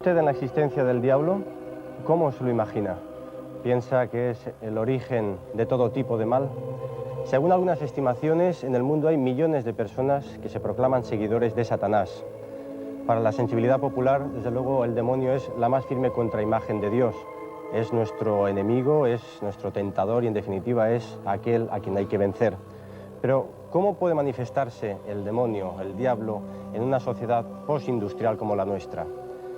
usted en la existencia del diablo? ¿Cómo se lo imagina? ¿Piensa que es el origen de todo tipo de mal? Según algunas estimaciones, en el mundo hay millones de personas que se proclaman seguidores de Satanás. Para la sensibilidad popular, desde luego, el demonio es la más firme contraimagen de Dios. Es nuestro enemigo, es nuestro tentador y, en definitiva, es aquel a quien hay que vencer. Pero, ¿cómo puede manifestarse el demonio, el diablo, en una sociedad postindustrial como la nuestra?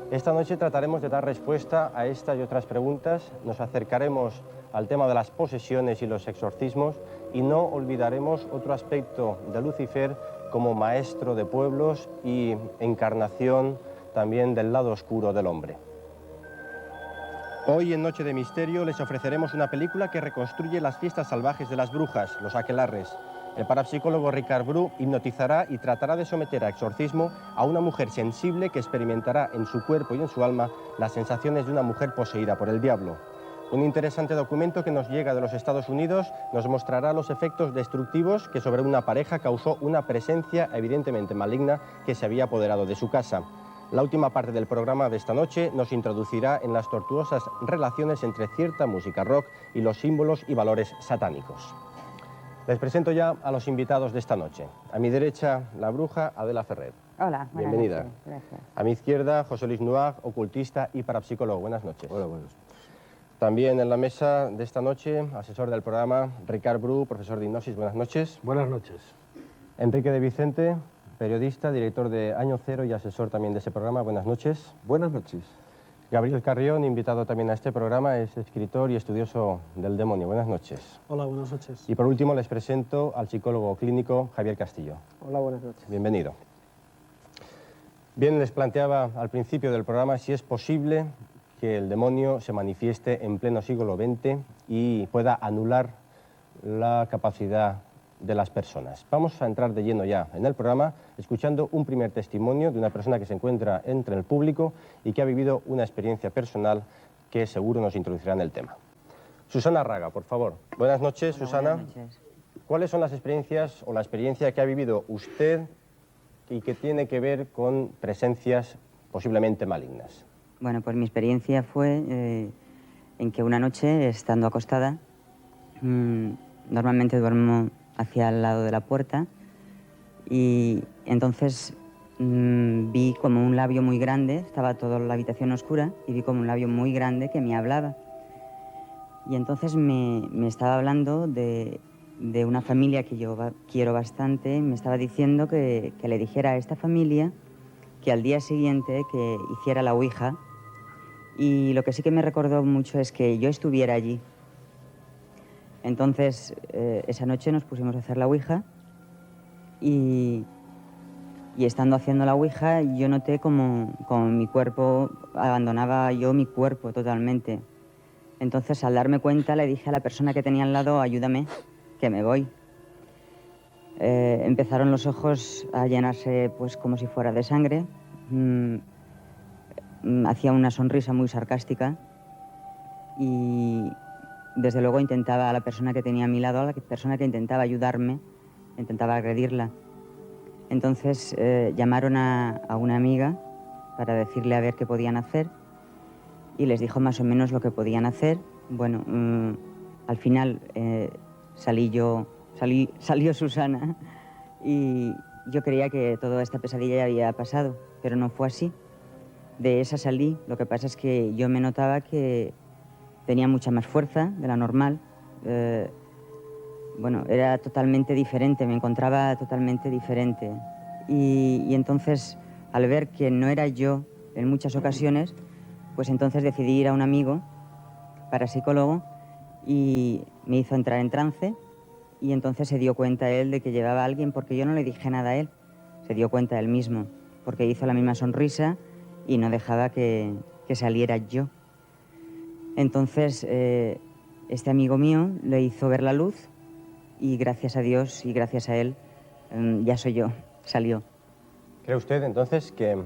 Esta noche trataremos de dar respuesta a esta y otras preguntas. Nos acercaremos al tema de las posesiones y los exorcismos y no olvidaremos otro aspecto de Lucifer como maestro de pueblos y encarnación también del lado oscuro del hombre. Hoy en Noche de Misterio les ofreceremos una película que reconstruye las fiestas salvajes de las brujas, los aquelarres. El parapsicólogo Ricard Bru hipnotizará y tratará de someter a exorcismo a una mujer sensible que experimentará en su cuerpo y en su alma las sensaciones de una mujer poseída por el diablo. Un interesante documento que nos llega de los Estados Unidos nos mostrará los efectos destructivos que sobre una pareja causó una presencia evidentemente maligna que se había apoderado de su casa. La última parte del programa de esta noche nos introducirá en las tortuosas relaciones entre cierta música rock y los símbolos y valores satánicos. Les presento ya a los invitados de esta noche. A mi derecha, la bruja Adela Ferrer. Hola, bienvenida. Noches. Gracias. A mi izquierda, José Luis Nuag, ocultista y parapsicólogo. Buenas noches. Hola, buenas. También en la mesa de esta noche, asesor del programa, Ricard Bru, profesor de hipnosis. Buenas noches. Buenas noches. Enrique de Vicente, periodista, director de Año Cero y asesor también de ese programa. Buenas noches. Buenas noches. Gabriel Carrión, invitado también a este programa, es escritor y estudioso del demonio. Buenas noches. Hola, buenas noches. Y por último les presento al psicólogo clínico Javier Castillo. Hola, buenas noches. Bienvenido. Bien, les planteaba al principio del programa si es posible que el demonio se manifieste en pleno siglo XX y pueda anular la capacidad de las personas. Vamos a entrar de lleno ya en el programa escuchando un primer testimonio de una persona que se encuentra entre el público y que ha vivido una experiencia personal que seguro nos introducirá en el tema. Susana Raga, por favor. Buenas noches, Hola, Susana. buenas noches. ¿Cuáles son las experiencias o la experiencia que ha vivido usted y que tiene que ver con presencias posiblemente malignas? Bueno, pues mi experiencia fue en que una noche, estando acostada, normalmente duermo hacia el lado de la puerta y entonces vi como un labio muy grande, estaba toda la habitación oscura y vi como un labio muy grande que me hablaba. Y entonces me estaba hablando de una familia que yo quiero bastante, me estaba diciendo que le dijera a esta familia que al día siguiente que hiciera la ouija, y lo que sí que me recordó mucho es que yo estuviera allí. Entonces, esa noche nos pusimos a hacer la ouija y estando haciendo la ouija yo noté como mi cuerpo, abandonaba yo mi cuerpo totalmente. Entonces, al darme cuenta, le dije a la persona que tenía al lado, ayúdame, que me voy. Empezaron los ojos a llenarse pues como si fuera de sangre. Hacía una sonrisa muy sarcástica y desde luego intentaba, a la persona que tenía a mi lado, a la persona que intentaba ayudarme, intentaba agredirla. Entonces llamaron a una amiga para decirle a ver qué podían hacer y les dijo más o menos lo que podían hacer. Bueno, al final salió Susana y yo creía que toda esta pesadilla ya había pasado, pero no fue así. De esa salí, lo que pasa es que yo me notaba que tenía mucha más fuerza de la normal. Bueno, era totalmente diferente, me encontraba totalmente diferente. Y entonces, al ver que no era yo en muchas ocasiones, pues entonces decidí ir a un amigo parapsicólogo y me hizo entrar en trance y entonces se dio cuenta él de que llevaba a alguien porque yo no le dije nada a él. Se dio cuenta él mismo, porque hizo la misma sonrisa y no dejaba que saliera yo. Entonces, este amigo mío le hizo ver la luz y gracias a Dios y gracias a él ya soy yo, salió. ¿Cree usted entonces que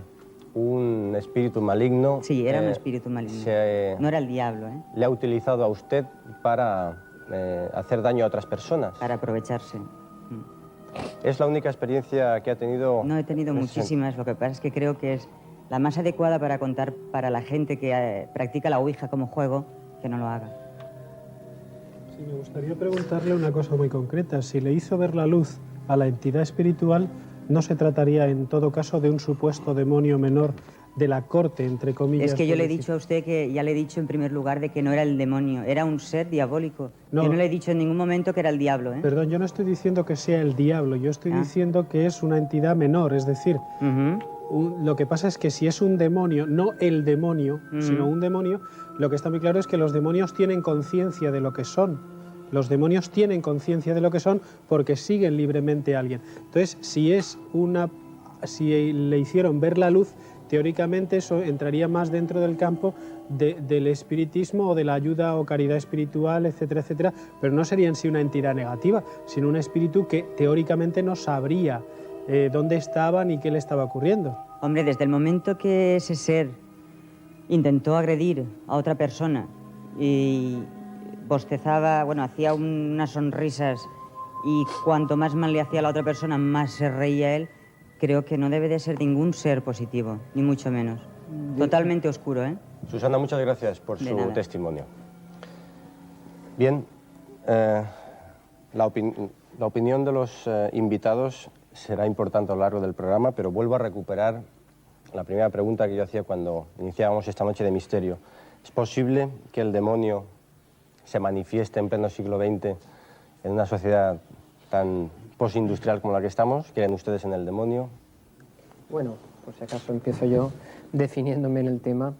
un espíritu maligno... Sí, era un espíritu maligno. No era el diablo, ¿eh? ¿Le ha utilizado a usted para hacer daño a otras personas? Para aprovecharse. ¿Es la única experiencia que ha tenido? No, he tenido muchísimas. Lo que pasa es que creo que es la más adecuada para contar para la gente que practica la Ouija como juego, que no lo haga. Sí, me gustaría preguntarle una cosa muy concreta. Si le hizo ver la luz a la entidad espiritual, ¿no se trataría en todo caso de un supuesto demonio menor de la corte, entre comillas? Es que yo le he dicho a usted que ya le he dicho en primer lugar de que no era el demonio, era un ser diabólico. No, yo no le he dicho en ningún momento que era el diablo, ¿eh? Perdón, yo no estoy diciendo que sea el diablo, yo estoy diciendo que es una entidad menor, es decir, lo que pasa es que si es un demonio, no el demonio, sino un demonio, lo que está muy claro es que los demonios tienen conciencia de lo que son. Los demonios tienen conciencia de lo que son porque siguen libremente a alguien. Entonces, si le hicieron ver la luz, teóricamente eso entraría más dentro del campo del espiritismo o de la ayuda o caridad espiritual, etcétera, etcétera, pero no sería en sí una entidad negativa, sino un espíritu que teóricamente no sabría dónde estaba ni qué le estaba ocurriendo. Hombre, desde el momento que ese ser intentó agredir a otra persona y bostezaba, bueno, hacía unas sonrisas y cuanto más mal le hacía a la otra persona, más se reía él, creo que no debe de ser ningún ser positivo, ni mucho menos. Totalmente oscuro, ¿eh? Susana, muchas gracias por su testimonio. Bien, la opinión de los invitados será importante a lo largo del programa, pero vuelvo a recuperar la primera pregunta que yo hacía cuando iniciábamos esta noche de misterio. ¿Es posible que el demonio se manifieste en pleno siglo XX en una sociedad tan postindustrial como la que estamos? ¿Creen ustedes en el demonio? Bueno, por si acaso empiezo yo definiéndome en el tema.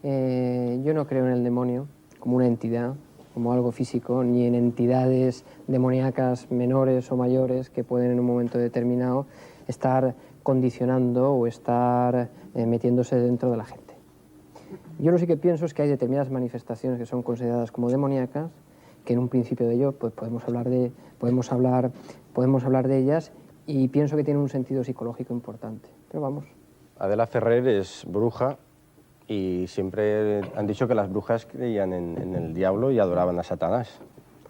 Yo no creo en el demonio como una entidad, como algo físico, ni en entidades demoníacas menores o mayores que pueden en un momento determinado estar condicionando o estar metiéndose dentro de la gente. Yo lo que sí que pienso es que hay determinadas manifestaciones que son consideradas como demoníacas, que en un principio de ello pues podemos hablar de ellas, y pienso que tienen un sentido psicológico importante. Pero vamos. Adela Ferrer es bruja y siempre han dicho que las brujas creían en el diablo y adoraban a Satanás.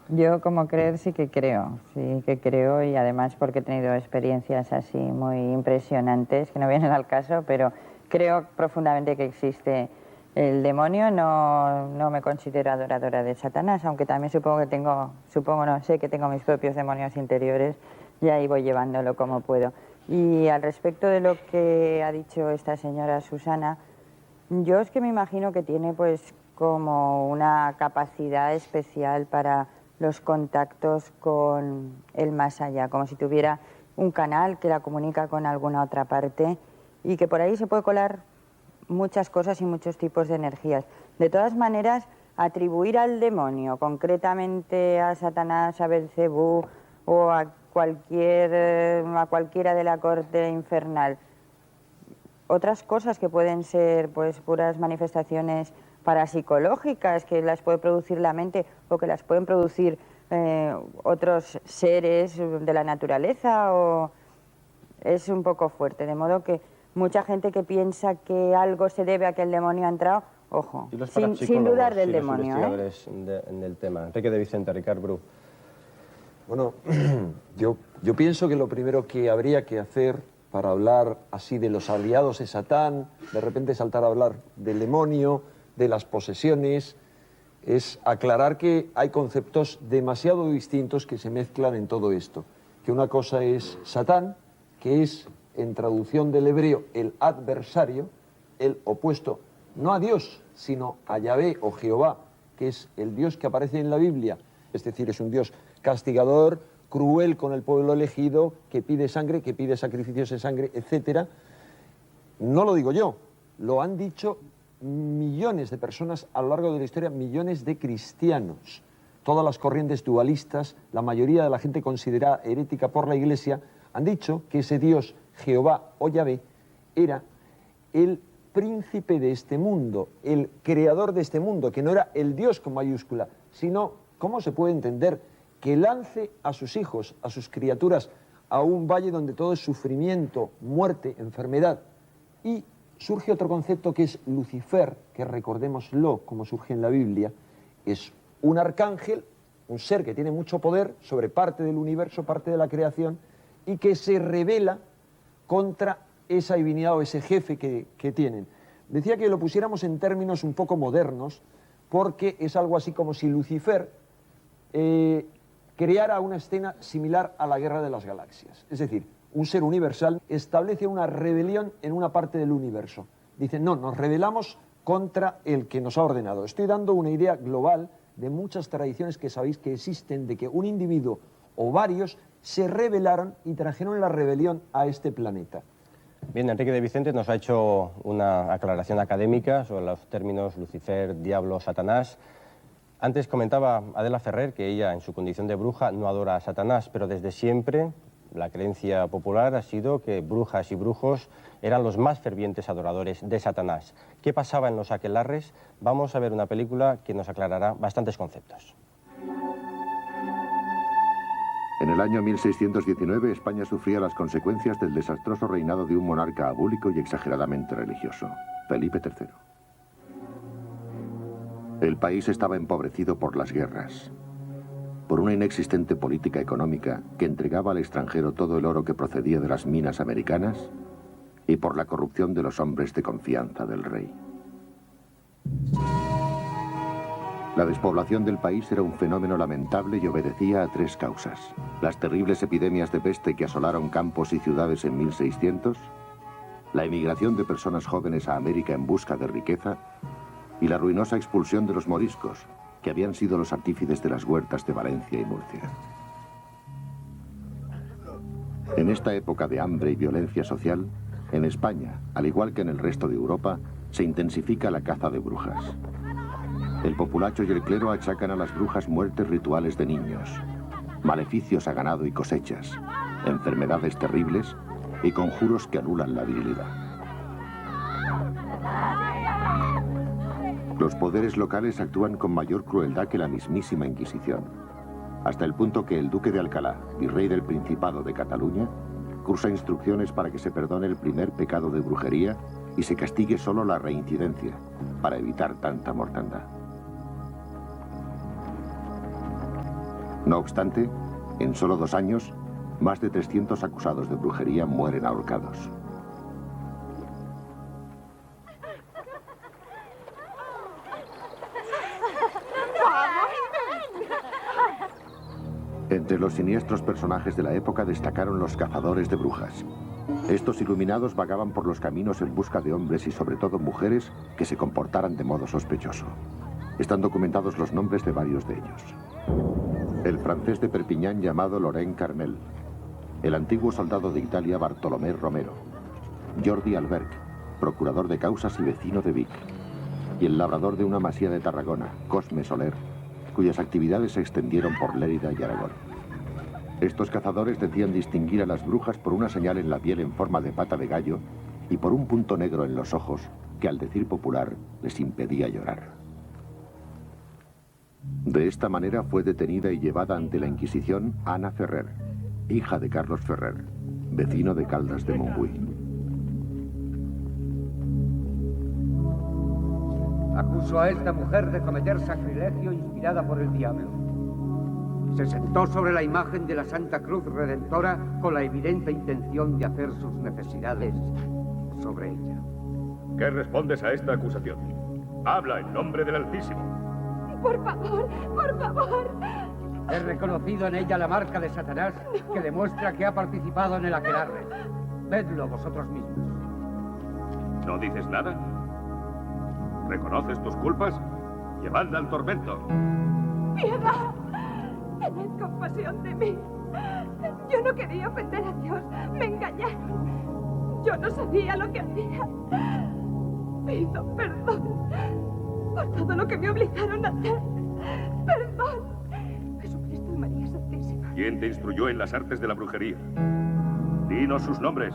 Yo como creer sí que creo y además porque he tenido experiencias así muy impresionantes que no vienen al caso, pero creo profundamente que existe el demonio. No me considero adoradora de Satanás, aunque también sé que tengo mis propios demonios interiores y ahí voy llevándolo como puedo. Y al respecto de lo que ha dicho esta señora Susana, yo es que me imagino que tiene pues como una capacidad especial para los contactos con el más allá, como si tuviera un canal que la comunica con alguna otra parte y que por ahí se puede colar muchas cosas y muchos tipos de energías. De todas maneras, atribuir al demonio, concretamente a Satanás, a Belcebú o a cualquiera de la corte infernal, otras cosas que pueden ser pues puras manifestaciones parapsicológicas que las puede producir la mente o que las pueden producir otros seres de la naturaleza, o es un poco fuerte, de modo que mucha gente que piensa que algo se debe a que el demonio ha entrado, ojo, sin dudar del demonio. Los investigadores en el tema. Enrique de Vicente, Ricard Bru. Bueno, yo pienso que lo primero que habría que hacer para hablar así de los aliados de Satán, de repente saltar a hablar del demonio, de las posesiones, es aclarar que hay conceptos demasiado distintos que se mezclan en todo esto. Que una cosa es Satán, que es, en traducción del hebreo, el adversario, el opuesto, no a Dios, sino a Yahvé o Jehová, que es el Dios que aparece en la Biblia. Es decir, es un Dios castigador, cruel con el pueblo elegido, que pide sangre, que pide sacrificios de sangre, etc. No lo digo yo, lo han dicho millones de personas a lo largo de la historia, millones de cristianos. Todas las corrientes dualistas, la mayoría de la gente considerada herética por la Iglesia, han dicho que ese Dios, Jehová o Yahvé, era el príncipe de este mundo, el creador de este mundo, que no era el Dios con mayúscula, sino, ¿cómo se puede entender?, que lance a sus hijos, a sus criaturas, a un valle donde todo es sufrimiento, muerte, enfermedad. Y surge otro concepto que es Lucifer, que recordémoslo como surge en la Biblia, es un arcángel, un ser que tiene mucho poder sobre parte del universo, parte de la creación, y que se rebela contra esa divinidad o ese jefe que tienen. Decía que lo pusiéramos en términos un poco modernos, porque es algo así como si Lucifer creara una escena similar a la Guerra de las Galaxias. Es decir, un ser universal establece una rebelión en una parte del universo. Dicen, no, nos rebelamos contra el que nos ha ordenado. Estoy dando una idea global de muchas tradiciones que sabéis que existen, de que un individuo o varios se rebelaron y trajeron la rebelión a este planeta. Bien, Enrique de Vicente nos ha hecho una aclaración académica sobre los términos Lucifer, Diablo, Satanás. Antes comentaba Adela Ferrer que ella, en su condición de bruja, no adora a Satanás, pero desde siempre la creencia popular ha sido que brujas y brujos eran los más fervientes adoradores de Satanás. ¿Qué pasaba en los aquelarres? Vamos a ver una película que nos aclarará bastantes conceptos. En el año 1619, España sufría las consecuencias del desastroso reinado de un monarca abúlico y exageradamente religioso, Felipe III. El país estaba empobrecido por las guerras, por una inexistente política económica que entregaba al extranjero todo el oro que procedía de las minas americanas y por la corrupción de los hombres de confianza del rey. La despoblación del país era un fenómeno lamentable y obedecía a tres causas: las terribles epidemias de peste que asolaron campos y ciudades en 1600, la emigración de personas jóvenes a América en busca de riqueza y la ruinosa expulsión de los moriscos, que habían sido los artífices de las huertas de Valencia y Murcia. En esta época de hambre y violencia social, en España, al igual que en el resto de Europa, se intensifica la caza de brujas. El populacho y el clero achacan a las brujas muertes rituales de niños, maleficios a ganado y cosechas, enfermedades terribles y conjuros que anulan la virilidad. Los poderes locales actúan con mayor crueldad que la mismísima Inquisición, hasta el punto que el duque de Alcalá, virrey del Principado de Cataluña, cursa instrucciones para que se perdone el primer pecado de brujería y se castigue solo la reincidencia, para evitar tanta mortandad. No obstante, en solo 2 años, más de 300 acusados de brujería mueren ahorcados. Entre los siniestros personajes de la época destacaron los cazadores de brujas. Estos iluminados vagaban por los caminos en busca de hombres y sobre todo mujeres que se comportaran de modo sospechoso. Están documentados los nombres de varios de ellos. El francés de Perpiñán llamado Laurent Carmel, el antiguo soldado de Italia Bartolomé Romero, Jordi Alberch, procurador de causas y vecino de Vic, y el labrador de una masía de Tarragona, Cosme Soler, cuyas actividades se extendieron por Lérida y Aragón. Estos cazadores decían distinguir a las brujas por una señal en la piel en forma de pata de gallo y por un punto negro en los ojos que, al decir popular, les impedía llorar. De esta manera fue detenida y llevada ante la Inquisición Ana Ferrer, hija de Carlos Ferrer, vecino de Caldas de Montbui. Acuso a esta mujer de cometer sacrilegio inspirada por el diablo. Se sentó sobre la imagen de la Santa Cruz Redentora con la evidente intención de hacer sus necesidades sobre ella. ¿Qué respondes a esta acusación? Habla en nombre del Altísimo. Por favor, por favor. He reconocido en ella la marca de Satanás que demuestra que ha participado en el aquelarre. Vedlo vosotros mismos. ¿No dices nada? ¿Reconoces tus culpas? Llevadla al tormento. ¡Piedad! Tened compasión de mí. Yo no quería ofender a Dios. Me engañaron. Yo no sabía lo que hacía. Pido perdón por todo lo que me obligaron a hacer. Perdón. Jesucristo y María Santísima. ¿Quién te instruyó en las artes de la brujería? Dinos sus nombres.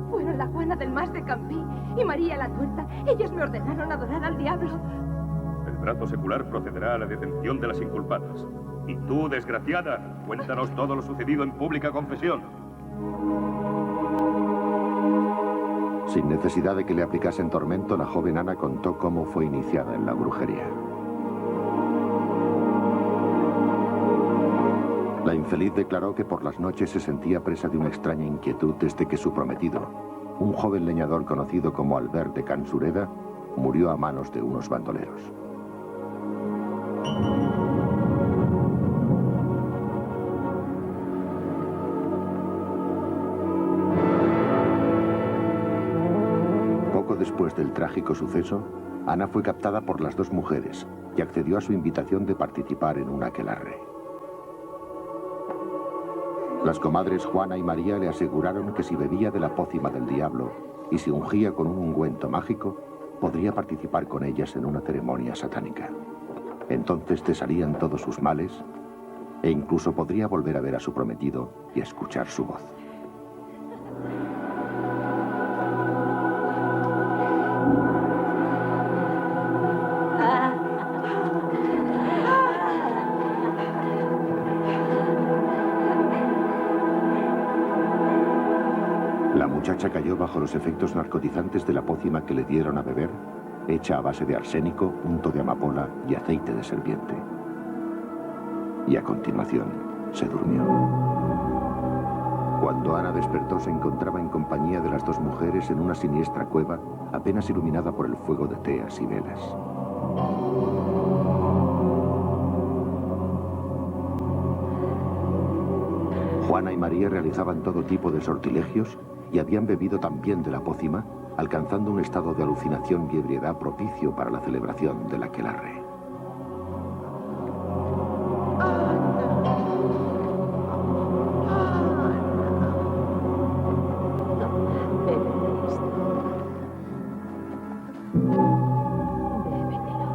Fueron la Juana del Mas de Campí y María la Tuerta. Ellas me ordenaron adorar al diablo. El trato secular procederá a la detención de las inculpadas. Y tú, desgraciada, cuéntanos todo lo sucedido en pública confesión. Sin necesidad de que le aplicasen tormento, la joven Ana contó cómo fue iniciada en la brujería. La infeliz declaró que por las noches se sentía presa de una extraña inquietud desde que su prometido, un joven leñador conocido como Albert de Cansureda murió a manos de unos bandoleros. Poco después del trágico suceso, Ana fue captada por las dos mujeres y accedió a su invitación de participar en un aquelarre. Las comadres Juana y María le aseguraron que si bebía de la pócima del diablo y se ungía con un ungüento mágico, podría participar con ellas en una ceremonia satánica. Entonces cesarían todos sus males e incluso podría volver a ver a su prometido y escuchar su voz. La muchacha cayó bajo los efectos narcotizantes de la pócima que le dieron a beber, hecha a base de arsénico, unto de amapola y aceite de serpiente. Y a continuación se durmió. Cuando Ana despertó, se encontraba en compañía de las dos mujeres en una siniestra cueva, apenas iluminada por el fuego de teas y velas. Juana y María realizaban todo tipo de sortilegios y habían bebido también de la pócima, alcanzando un estado de alucinación y ebriedad propicio para la celebración del aquelarre.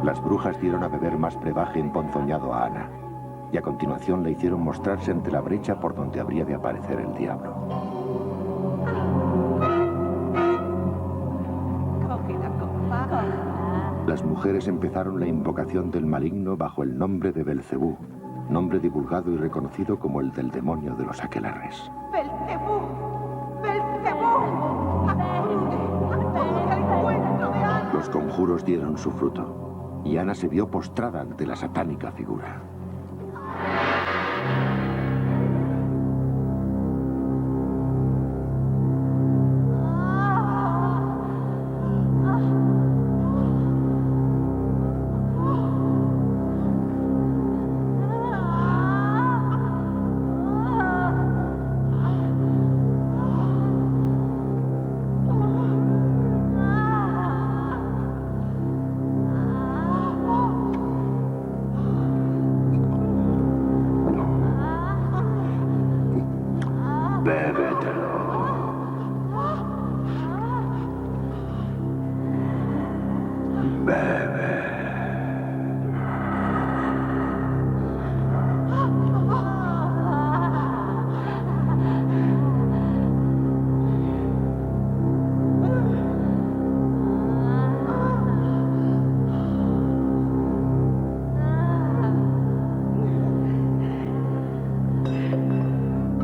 Las brujas dieron a beber más brebaje emponzoñado a Ana, y a continuación le hicieron mostrarse ante la brecha por donde habría de aparecer el diablo. Las mujeres empezaron la invocación del maligno bajo el nombre de Belcebú, nombre divulgado y reconocido como el del demonio de los aquelarres. ¡Belcebú! ¡Belcebú! ¡Acude al encuentro de Ana! Los conjuros dieron su fruto, y Ana se vio postrada ante la satánica figura.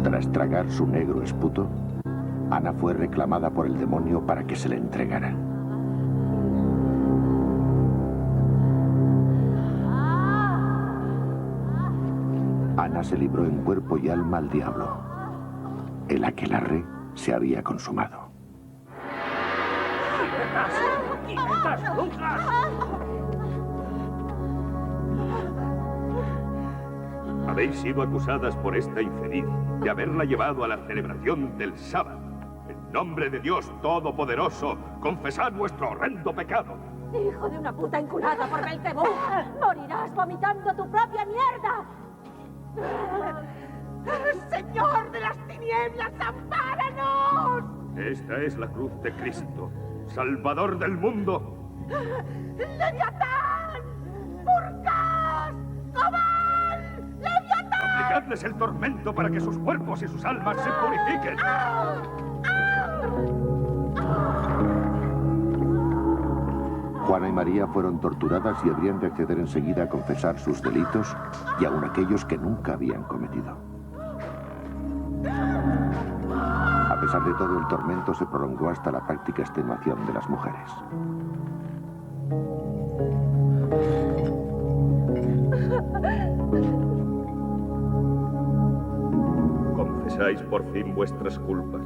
Tras tragar su negro esputo, Ana fue reclamada por el demonio para que se le entregara. Ana se libró en cuerpo y alma al diablo. El aquelarre se había consumado. ¡Quietas, brujas! Habéis sido acusadas por esta infeliz de haberla llevado a la celebración del sábado. En nombre de Dios Todopoderoso, confesad vuestro horrendo pecado. ¡Hijo de una puta enculada por Belcebú! ¡Morirás vomitando tu propia mierda! ¡Señor de las tinieblas, ampáranos! Esta es la cruz de Cristo, Salvador del mundo. ¡Leviatán! ¡Burcas! ¡Cobal! ¡Leviatán! Aplicadles el tormento para que sus cuerpos y sus almas se purifiquen. Juana y María fueron torturadas y habrían de acceder enseguida a confesar sus delitos y aun aquellos que nunca habían cometido. A pesar de todo, el tormento se prolongó hasta la práctica extenuación de las mujeres. Confesáis por fin vuestras culpas.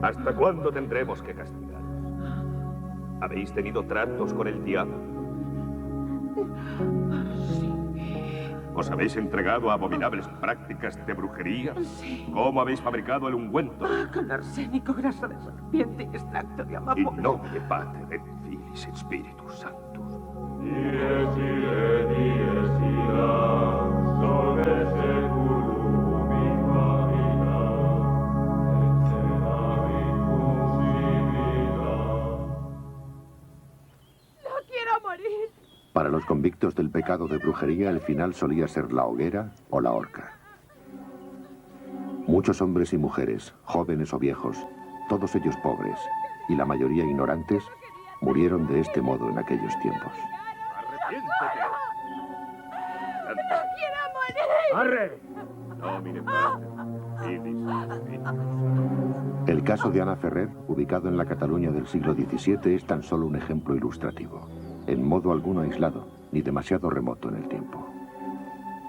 ¿Hasta cuándo tendremos que castigaros? ¿Habéis tenido tratos con el diablo? Sí. ¿Os habéis entregado a abominables prácticas de brujería? Sí. ¿Cómo habéis fabricado el ungüento? Con arsénico, grasa de serpiente y extracto de amapola. In nomine Patri et Filii et Spiritus Sanctus. Para los convictos del pecado de brujería, el final solía ser la hoguera o la horca. Muchos hombres y mujeres, jóvenes o viejos, todos ellos pobres, y la mayoría ignorantes, murieron de este modo en aquellos tiempos. ¡Arrepiéntete! ¡No quiero morir! ¡Arre! Nomine Patri, Filii et Spiritus Sanctus. El caso de Ana Ferrer, ubicado en la Cataluña del siglo XVII, es tan solo un ejemplo ilustrativo, en modo alguno aislado, ni demasiado remoto en el tiempo.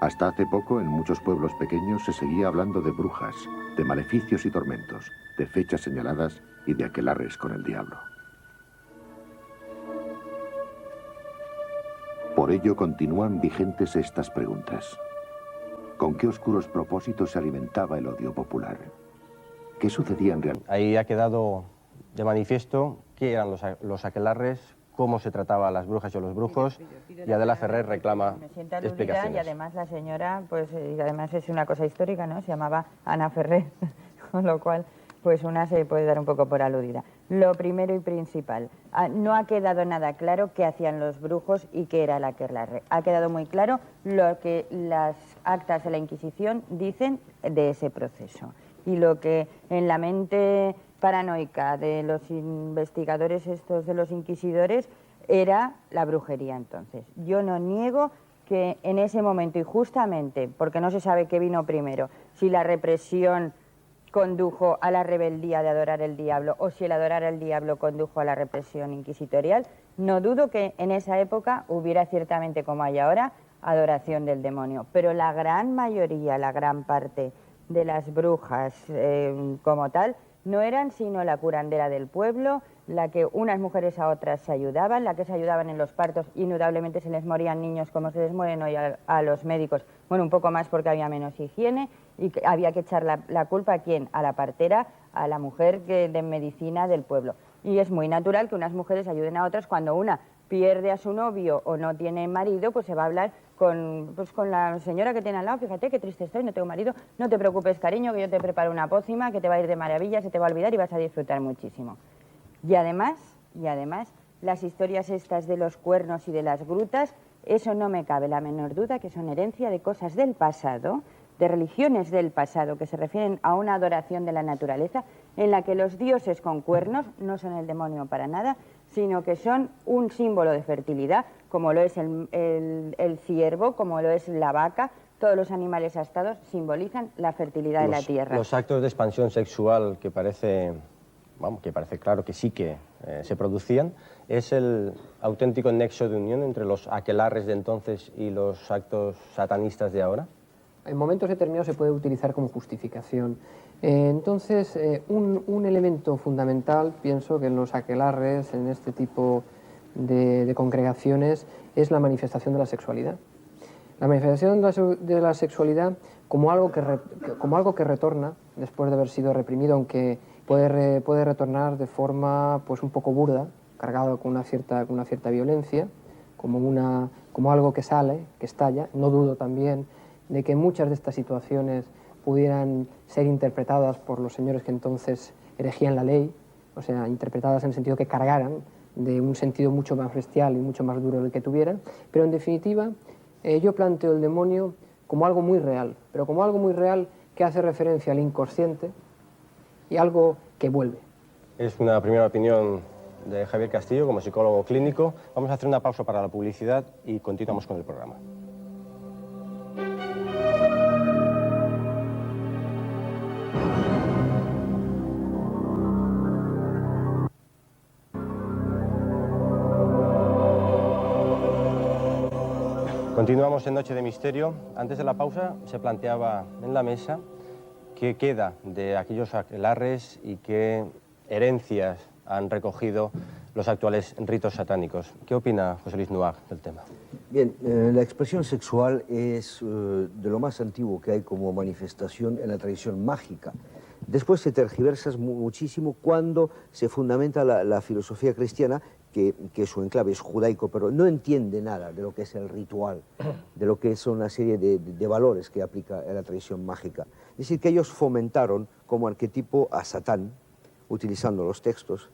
Hasta hace poco, en muchos pueblos pequeños se seguía hablando de brujas, de maleficios y tormentos, de fechas señaladas y de aquelarres con el diablo. Por ello continúan vigentes estas preguntas. ¿Con qué oscuros propósitos se alimentaba el odio popular? ¿Qué sucedía en realidad? Ahí ha quedado de manifiesto qué eran los aquelarres, cómo se trataba a las brujas y a los brujos, y Adela Ferrer reclama explicaciones. Y además la señora, pues y además es una cosa histórica, ¿no? Se llamaba Ana Ferrer, con lo cual pues una se puede dar un poco por aludida. Lo primero y principal, no ha quedado nada claro qué hacían los brujos y qué era el aquelarre. Ha quedado muy claro lo que las actas de la Inquisición dicen de ese proceso. Y lo que en la mente paranoica de los investigadores estos, de los inquisidores, era la brujería entonces. Yo no niego que en ese momento, y justamente porque no se sabe qué vino primero, si la represión condujo a la rebeldía de adorar el diablo o si el adorar al diablo condujo a la represión inquisitorial, no dudo que en esa época hubiera ciertamente, como hay ahora, adoración del demonio. Pero la gran mayoría, la gran parte de las brujas como tal, no eran sino la curandera del pueblo, la que unas mujeres a otras se ayudaban, la que se ayudaban en los partos, indudablemente se les morían niños como se les mueren hoy a los médicos, bueno, un poco más porque había menos higiene y que había que echar la culpa a quién, a la partera, a la mujer de medicina del pueblo. Y es muy natural que unas mujeres ayuden a otras cuando una pierde a su novio o no tiene marido, pues se va a hablar con la señora que tiene al lado. Fíjate qué triste estoy, no tengo marido, no te preocupes cariño, que yo te preparo una pócima que te va a ir de maravilla, se te va a olvidar y vas a disfrutar muchísimo. Y además, las historias estas de los cuernos y de las grutas, eso no me cabe la menor duda que son herencia de cosas del pasado, de religiones del pasado que se refieren a una adoración de la naturaleza en la que los dioses con cuernos no son el demonio para nada, sino que son un símbolo de fertilidad, como lo es el ciervo, como lo es la vaca. Todos los animales astados simbolizan la fertilidad de la tierra. Los actos de expansión sexual que parece claro que sí que se producían, ¿es el auténtico nexo de unión entre los aquelarres de entonces y los actos satanistas de ahora? En momentos determinados se puede utilizar como justificación. Entonces, un elemento fundamental, pienso que en los aquelarres, en este tipo de congregaciones, es la manifestación de la sexualidad. La manifestación de la sexualidad como algo que retorna después de haber sido reprimido, aunque puede retornar de forma pues un poco burda, cargado con una cierta violencia, como algo que sale, que estalla. No dudo también de que muchas de estas situaciones pudieran ser interpretadas por los señores que entonces erigían la ley, o sea, interpretadas en el sentido que cargaran de un sentido mucho más bestial y mucho más duro del que tuvieran, pero en definitiva yo planteo el demonio como algo muy real, pero como algo muy real que hace referencia al inconsciente y algo que vuelve. Es una primera opinión de Javier Castillo como psicólogo clínico. Vamos a hacer una pausa para la publicidad y continuamos con el programa. Continuamos en Noche de Misterio. Antes de la pausa se planteaba en la mesa qué queda de aquellos aquelarres y qué herencias han recogido los actuales ritos satánicos. ¿Qué opina José Luis Nuag del tema? Bien, la expresión sexual es de lo más antiguo que hay como manifestación en la tradición mágica. Después se tergiversa muchísimo cuando se fundamenta la filosofía cristiana, que su enclave es judaico, pero no entiende nada de lo que es el ritual, de lo que son una serie de valores que aplica en la tradición mágica. Es decir, que ellos fomentaron como arquetipo a Satán, utilizando los textos,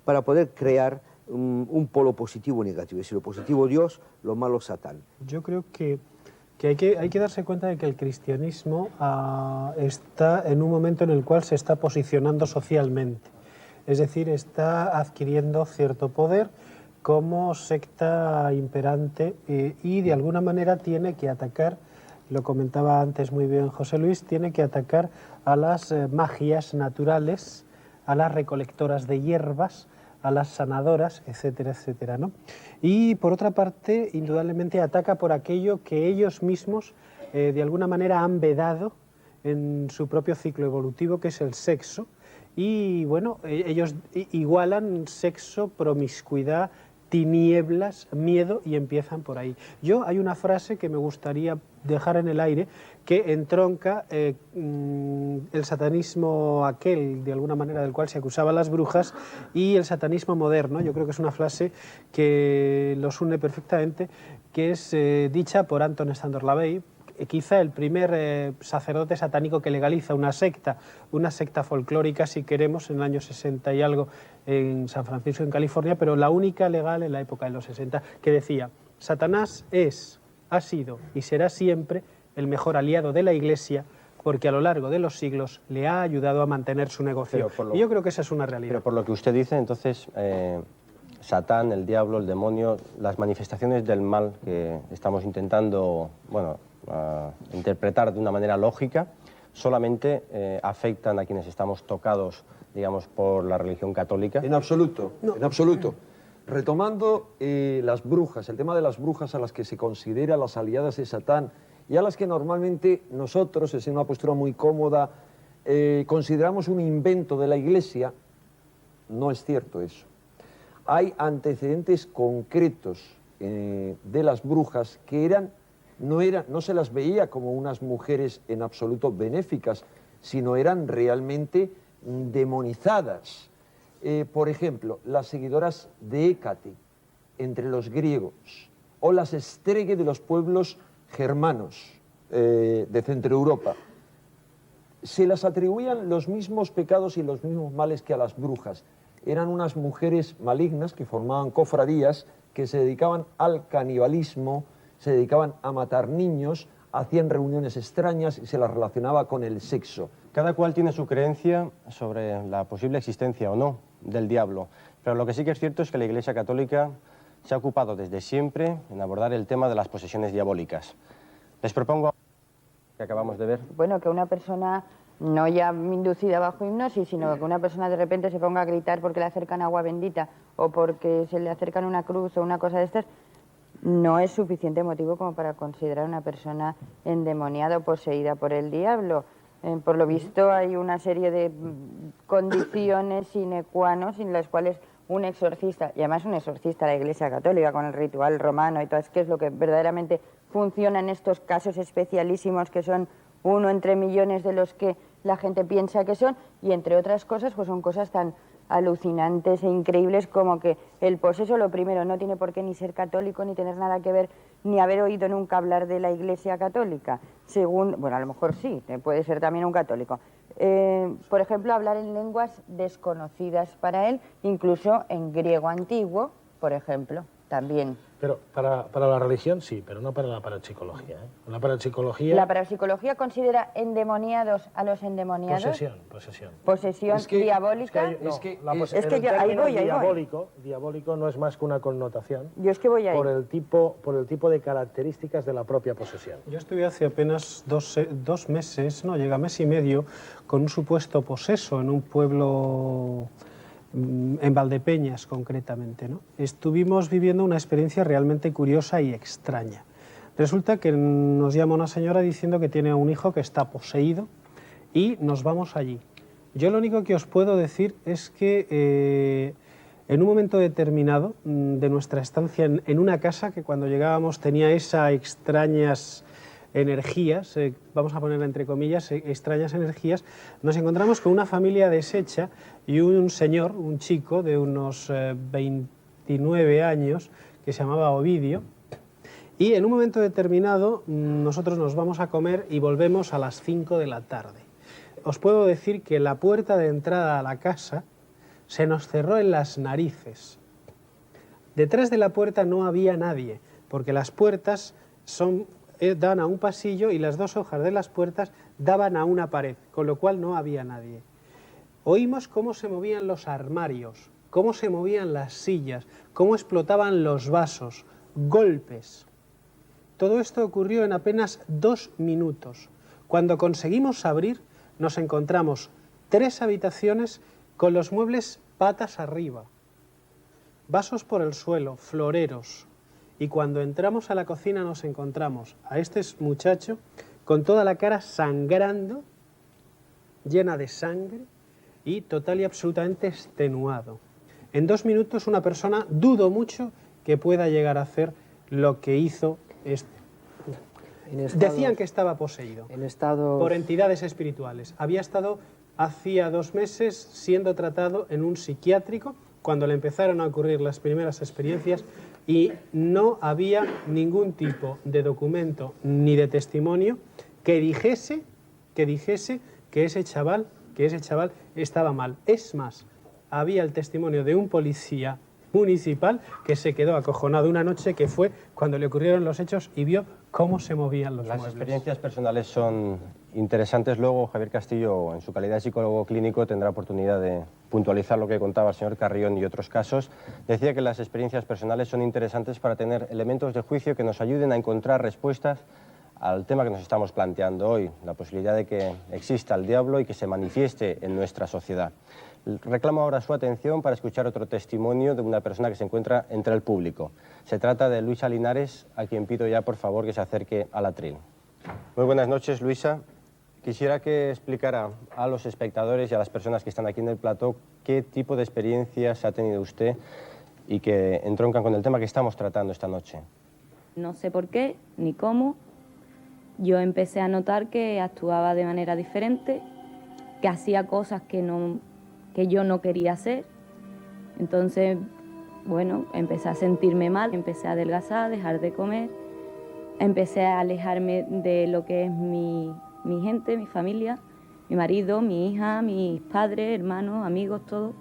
para poder crear un polo positivo y negativo. Es decir, lo positivo Dios, lo malo Satán. Yo creo que hay que darse cuenta de que el cristianismo está en un momento en el cual se está posicionando socialmente. Es decir, está adquiriendo cierto poder como secta imperante y de alguna manera tiene que atacar, lo comentaba antes muy bien José Luis, tiene que atacar a las magias naturales, a las recolectoras de hierbas, a las sanadoras, etcétera, etcétera, ¿no? Y por otra parte, indudablemente ataca por aquello que ellos mismos de alguna manera han vedado en su propio ciclo evolutivo, que es el sexo. Y bueno, ellos igualan sexo, promiscuidad, tinieblas, miedo y empiezan por ahí. Hay una frase que me gustaría dejar en el aire que entronca el satanismo aquel, de alguna manera, del cual se acusaba a las brujas, y el satanismo moderno. Yo creo que es una frase que los une perfectamente, que es dicha por Anton Szandor LaVey, quizá el primer sacerdote satánico que legaliza una secta folclórica, si queremos, en el año 60 y algo, en San Francisco, en California, pero la única legal en la época de los 60, que decía: Satanás ha sido y será siempre el mejor aliado de la Iglesia, porque a lo largo de los siglos le ha ayudado a mantener su negocio. Y yo creo que esa es una realidad. Pero por lo que usted dice, entonces, Satán, el diablo, el demonio, las manifestaciones del mal que estamos intentando, interpretar de una manera lógica, solamente afectan a quienes estamos tocados, digamos, por la religión católica. En absoluto, no. En absoluto. Retomando las brujas, el tema de las brujas a las que se considera las aliadas de Satán y a las que normalmente nosotros, es una postura muy cómoda, consideramos un invento de la Iglesia, no es cierto eso. Hay antecedentes concretos de las brujas que no se las veía como unas mujeres en absoluto benéficas, sino eran realmente demonizadas. Por ejemplo, las seguidoras de Hécate entre los griegos, o las Estrege de los pueblos germanos de Centroeuropa. Se las atribuían los mismos pecados y los mismos males que a las brujas. Eran unas mujeres malignas que formaban cofradías, que se dedicaban al canibalismo, se dedicaban a matar niños, hacían reuniones extrañas y se las relacionaba con el sexo. Cada cual tiene su creencia sobre la posible existencia o no del diablo, pero lo que sí que es cierto es que la Iglesia Católica se ha ocupado desde siempre en abordar el tema de las posesiones diabólicas. Les propongo que acabamos de ver. Bueno, que una persona no ya inducida bajo hipnosis, sino que una persona de repente se ponga a gritar porque le acercan agua bendita o porque se le acercan una cruz o una cosa de estas, no es suficiente motivo como para considerar a una persona endemoniada o poseída por el diablo. Por lo visto hay una serie de condiciones sine qua non sin las cuales un exorcista, y además un exorcista de la Iglesia Católica con el ritual romano y todo, es que es lo que verdaderamente funciona en estos casos especialísimos que son uno entre millones de los que la gente piensa que son, y entre otras cosas pues son cosas tan alucinantes e increíbles como que el poseso, lo primero, no tiene por qué ni ser católico ni tener nada que ver ni haber oído nunca hablar de la Iglesia Católica. Según, bueno, a lo mejor sí, puede ser también un católico. Por ejemplo, hablar en lenguas desconocidas para él, incluso en griego antiguo, por ejemplo, también. Pero para la religión sí, pero no para la parapsicología. La parapsicología... ¿La parapsicología considera endemoniados a los endemoniados? Posesión. ¿Posesión diabólica? Ahí voy. Diabólico no es más que una connotación. Yo es que voy ahí. Por el tipo de características de la propia posesión. Yo estuve hace apenas dos meses, no llega mes y medio, con un supuesto poseso en un pueblo... en Valdepeñas concretamente, ¿no? Estuvimos viviendo una experiencia realmente curiosa y extraña. Resulta que nos llama una señora diciendo que tiene a un hijo que está poseído y nos vamos allí. Yo lo único que os puedo decir es que en un momento determinado de nuestra estancia en una casa que cuando llegábamos tenía esas extrañas energías, vamos a ponerla entre comillas, extrañas energías, nos encontramos con una familia deshecha y un señor, un chico de unos 29 años que se llamaba Ovidio, y en un momento determinado nosotros nos vamos a comer y volvemos a las 5 de la tarde. Os puedo decir que la puerta de entrada a la casa se nos cerró en las narices. Detrás de la puerta no había nadie, porque las puertas dan a un pasillo y las dos hojas de las puertas daban a una pared, con lo cual no había nadie. Oímos cómo se movían los armarios, cómo se movían las sillas, cómo explotaban los vasos, golpes. Todo esto ocurrió en apenas 2 minutos. Cuando conseguimos abrir, nos encontramos 3 habitaciones con los muebles patas arriba, vasos por el suelo, floreros. Y cuando entramos a la cocina nos encontramos a este muchacho con toda la cara sangrando, llena de sangre y total y absolutamente extenuado. En 2 minutos una persona, dudo mucho que pueda llegar a hacer lo que hizo este. Decían que estaba poseído por entidades espirituales. Había estado hacía 2 meses siendo tratado en un psiquiátrico cuando le empezaron a ocurrir las primeras experiencias y no había ningún tipo de documento ni de testimonio que dijese que ese chaval estaba mal. Es más, había el testimonio de un policía municipal que se quedó acojonado una noche que fue cuando le ocurrieron los hechos y vio cómo se movían los muebles. Las experiencias personales son interesantes. Luego Javier Castillo, en su calidad de psicólogo clínico, tendrá oportunidad de puntualizar lo que contaba el señor Carrión y otros casos. Decía que las experiencias personales son interesantes para tener elementos de juicio que nos ayuden a encontrar respuestas al tema que nos estamos planteando hoy, la posibilidad de que exista el diablo y que se manifieste en nuestra sociedad. Reclamo ahora su atención para escuchar otro testimonio de una persona que se encuentra entre el público. Se trata de Luisa Linares, a quien pido ya por favor que se acerque al atril. Muy buenas noches, Luisa. Quisiera que explicara a los espectadores y a las personas que están aquí en el plató qué tipo de experiencias ha tenido usted y que entroncan con el tema que estamos tratando esta noche. No sé por qué ni cómo. Yo empecé a notar que actuaba de manera diferente, que hacía cosas que yo no quería hacer. Entonces, bueno, empecé a sentirme mal, empecé a adelgazar, a dejar de comer, empecé a alejarme de lo que es mi gente, mi familia, mi marido, mi hija, mis padres, hermanos, amigos, todo.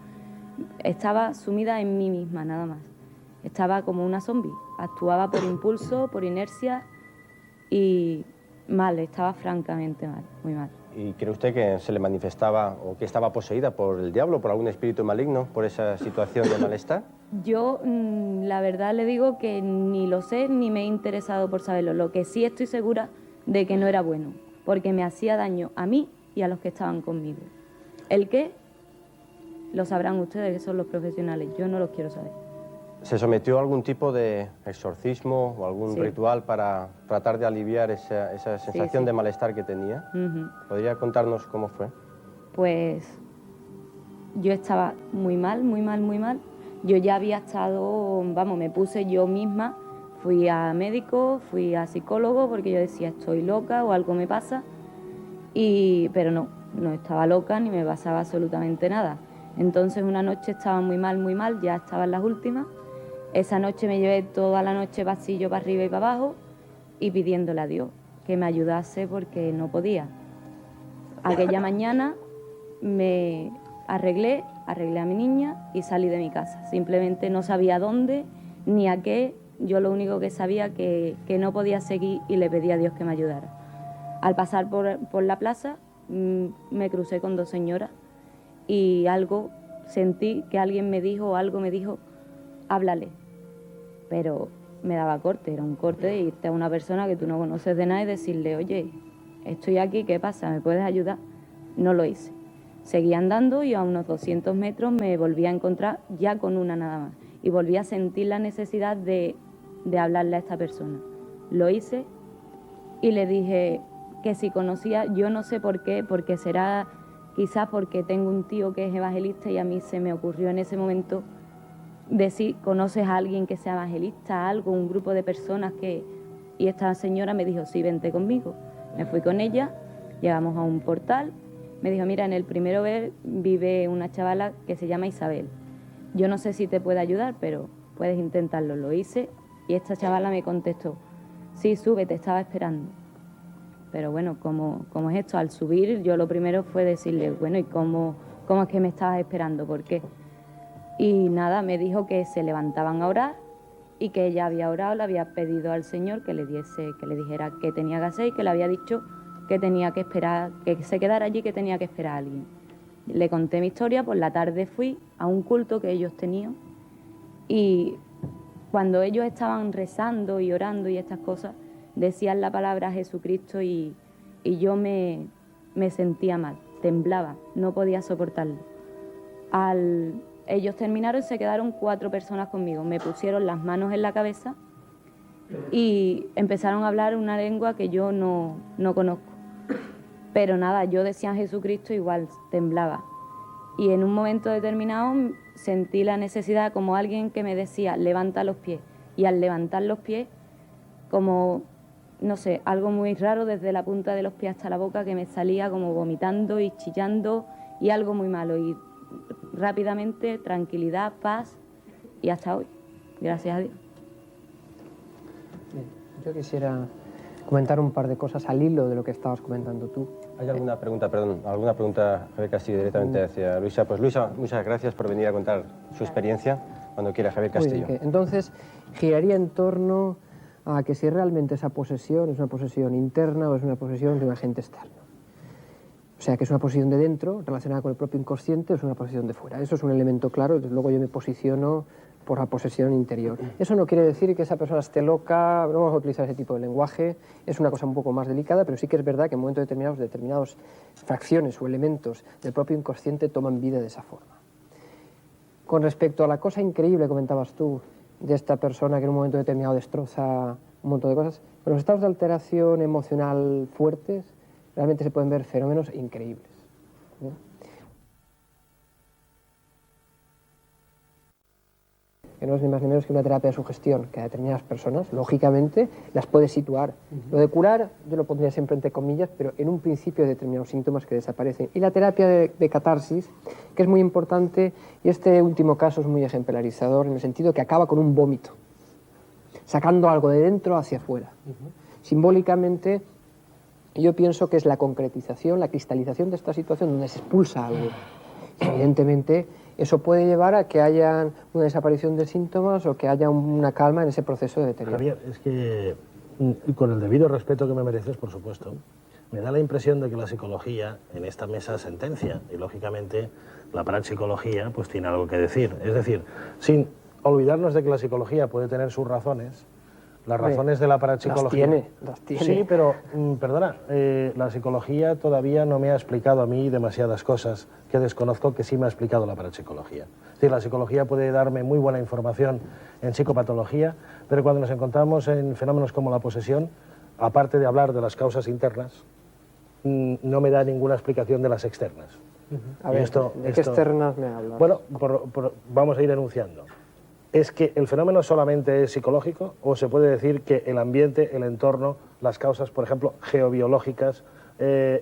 Estaba sumida en mí misma, nada más. Estaba como una zombie, actuaba por impulso, por inercia y mal, estaba francamente mal, muy mal. ¿Y cree usted que se le manifestaba o que estaba poseída por el diablo, por algún espíritu maligno, por esa situación de malestar? Yo, la verdad le digo que ni lo sé ni me he interesado por saberlo. Lo que sí estoy segura de que no era bueno, porque me hacía daño a mí y a los que estaban conmigo. El qué, lo sabrán ustedes, que son los profesionales. Yo no los quiero saber. ¿Se sometió a algún tipo de exorcismo o algún ritual para tratar de aliviar esa sensación de malestar que tenía? ¿Podría contarnos cómo fue? Pues yo estaba muy mal, muy mal, muy mal. Yo ya había estado, vamos, me puse yo misma, fui a médico, fui a psicólogo, porque yo decía estoy loca o algo me pasa, pero no estaba loca ni me pasaba absolutamente nada. Entonces una noche estaba muy mal, ya estaba en las últimas. Esa noche me llevé toda la noche pasillo para arriba y para abajo y pidiéndole a Dios que me ayudase porque no podía. Aquella mañana me arreglé a mi niña y salí de mi casa. Simplemente no sabía dónde ni a qué. Yo lo único que sabía que no podía seguir y le pedí a Dios que me ayudara. Al pasar por la plaza me crucé con 2 señoras y sentí que alguien me dijo, háblale. Pero me daba corte, era un corte de irte a una persona que tú no conoces de nada y decirle, oye, estoy aquí, ¿qué pasa? ¿Me puedes ayudar? No lo hice. Seguí andando y a unos 200 metros me volví a encontrar ya con una nada más. Y volví a sentir la necesidad de hablarle a esta persona. Lo hice y le dije que si conocía, yo no sé por qué, porque será quizás porque tengo un tío que es evangelista y a mí se me ocurrió en ese momento decir, ¿conoces a alguien que sea evangelista, algo, un grupo de personas que...? Y esta señora me dijo, sí, vente conmigo. Me fui con ella, llegamos a un portal, me dijo, mira, en el primero B vive una chavala que se llama Isabel. Yo no sé si te puede ayudar, pero puedes intentarlo. Lo hice y esta chavala me contestó, sí, sube, te estaba esperando. Pero bueno, ¿cómo es esto? Al subir, yo lo primero fue decirle, bueno, ¿y cómo es que me estabas esperando? ¿Por qué? Y nada, me dijo que se levantaban a orar y que ella había orado, le había pedido al Señor que le dijera qué tenía que hacer y que le había dicho que tenía que esperar, que se quedara allí, que tenía que esperar a alguien. Le conté mi historia, por la tarde fui a un culto que ellos tenían y cuando ellos estaban rezando y orando y estas cosas, decían la palabra Jesucristo y yo me sentía mal, temblaba, no podía soportarlo. Ellos terminaron y se quedaron 4 personas conmigo, me pusieron las manos en la cabeza y empezaron a hablar una lengua que yo no conozco. Pero nada, yo decía Jesucristo, igual temblaba. Y en un momento determinado sentí la necesidad, como alguien que me decía, levanta los pies. Y al levantar los pies, como, no sé, algo muy raro desde la punta de los pies hasta la boca, que me salía como vomitando y chillando y algo muy malo. Y rápidamente, tranquilidad, paz y hasta hoy, gracias a Dios. Yo quisiera comentar un par de cosas al hilo de lo que estabas comentando tú. ¿Hay alguna pregunta, Javier Castillo, directamente hacia Luisa? Pues Luisa, muchas gracias por venir a contar su experiencia. Cuando quiera, Javier Castillo. Muy bien, entonces, giraría en torno a que si realmente esa posesión es una posesión interna o es una posesión de un agente externo. O sea, que es una posesión de dentro, relacionada con el propio inconsciente, o es una posesión de fuera. Eso es un elemento claro, desde luego yo me posiciono por la posesión interior. Eso no quiere decir que esa persona esté loca, no vamos a utilizar ese tipo de lenguaje, es una cosa un poco más delicada, pero sí que es verdad que en momentos determinados fracciones o elementos del propio inconsciente toman vida de esa forma. Con respecto a la cosa increíble, comentabas tú, de esta persona que en un momento determinado destroza un montón de cosas, con los estados de alteración emocional fuertes, realmente se pueden ver fenómenos increíbles. Que no es ni más ni menos que una terapia de sugestión, que a determinadas personas, lógicamente, las puede situar. Lo de curar, yo lo pondría siempre entre comillas, pero en un principio hay determinados síntomas que desaparecen. Y la terapia de catarsis, que es muy importante, y este último caso es muy ejemplarizador, en el sentido que acaba con un vómito, sacando algo de dentro hacia afuera. Simbólicamente, yo pienso que es la concretización, la cristalización de esta situación donde se expulsa algo. Y evidentemente, eso puede llevar a que haya una desaparición de síntomas o que haya una calma en ese proceso de deterioro. Javier, es que, con el debido respeto que me mereces, por supuesto, me da la impresión de que la psicología en esta mesa sentencia, y lógicamente la parapsicología pues tiene algo que decir. Es decir, sin olvidarnos de que la psicología puede tener sus razones, las razones de la parapsicología... Las tiene. Sí, pero, perdona, la psicología todavía no me ha explicado a mí demasiadas cosas que desconozco que sí me ha explicado la parapsicología. Es decir, la psicología puede darme muy buena información en psicopatología, pero cuando nos encontramos en fenómenos como la posesión, aparte de hablar de las causas internas, no me da ninguna explicación de las externas. A ver, ¿de qué externas me hablas? Bueno, vamos a ir enunciando. ¿Es que el fenómeno solamente es psicológico o se puede decir que el ambiente, el entorno, las causas, por ejemplo, geobiológicas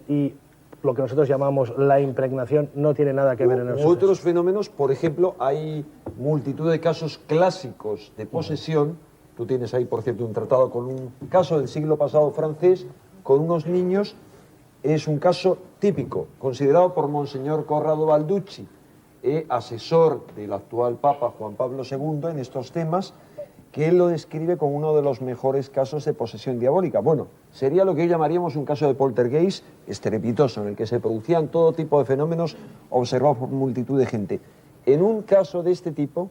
y lo que nosotros llamamos la impregnación no tiene nada que ver en eso? Otros fenómenos, por ejemplo, hay multitud de casos clásicos de posesión. Tú tienes ahí, por cierto, un tratado con un caso del siglo pasado francés con unos niños. Es un caso típico, considerado por Monseñor Corrado Balducci, asesor del actual Papa Juan Pablo II en estos temas, que él lo describe como uno de los mejores casos de posesión diabólica. Bueno, sería lo que hoy llamaríamos un caso de poltergeist estrepitoso, en el que se producían todo tipo de fenómenos observados por multitud de gente. En un caso de este tipo,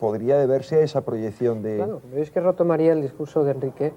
podría deberse a esa proyección de... Claro, es que retomaría el discurso de Enrique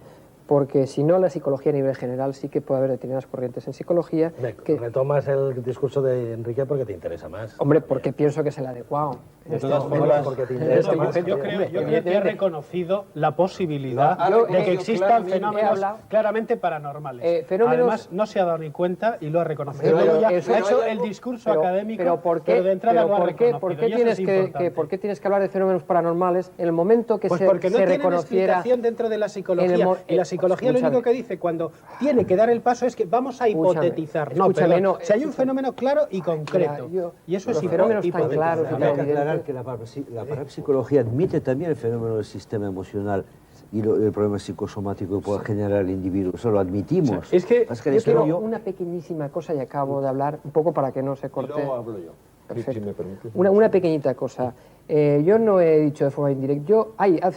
porque si no, la psicología a nivel general sí que puede haber determinadas corrientes en psicología. Retomas el discurso de Enrique porque te interesa más. Hombre, porque pienso que es el adecuado. De todas formas, porque te interesa más. Yo creo que he reconocido la posibilidad de que existan fenómenos claramente paranormales. Además, no se ha dado ni cuenta y lo ha reconocido. Luego ya ha hecho el discurso académico, pero de entrada lo ha reconocido. ¿Por qué tienes que hablar de fenómenos paranormales en el momento que se porque no tienen reconociera explicación dentro de la psicología? Y la psicología lo único que dice cuando tiene que dar el paso es que vamos a hipotetizar. No, pero si hay un fenómeno claro y concreto. Y eso es hipotetizar. Que la parapsicología admite también el fenómeno del sistema emocional y el problema psicosomático que pueda generar el individuo. Eso lo admitimos. Es que yo quiero una pequeñísima cosa y acabo de hablar un poco para que no se corte. Luego hablo yo. Perfecto. Si me permite. Una pequeñita cosa. Yo no he dicho de forma indirecta.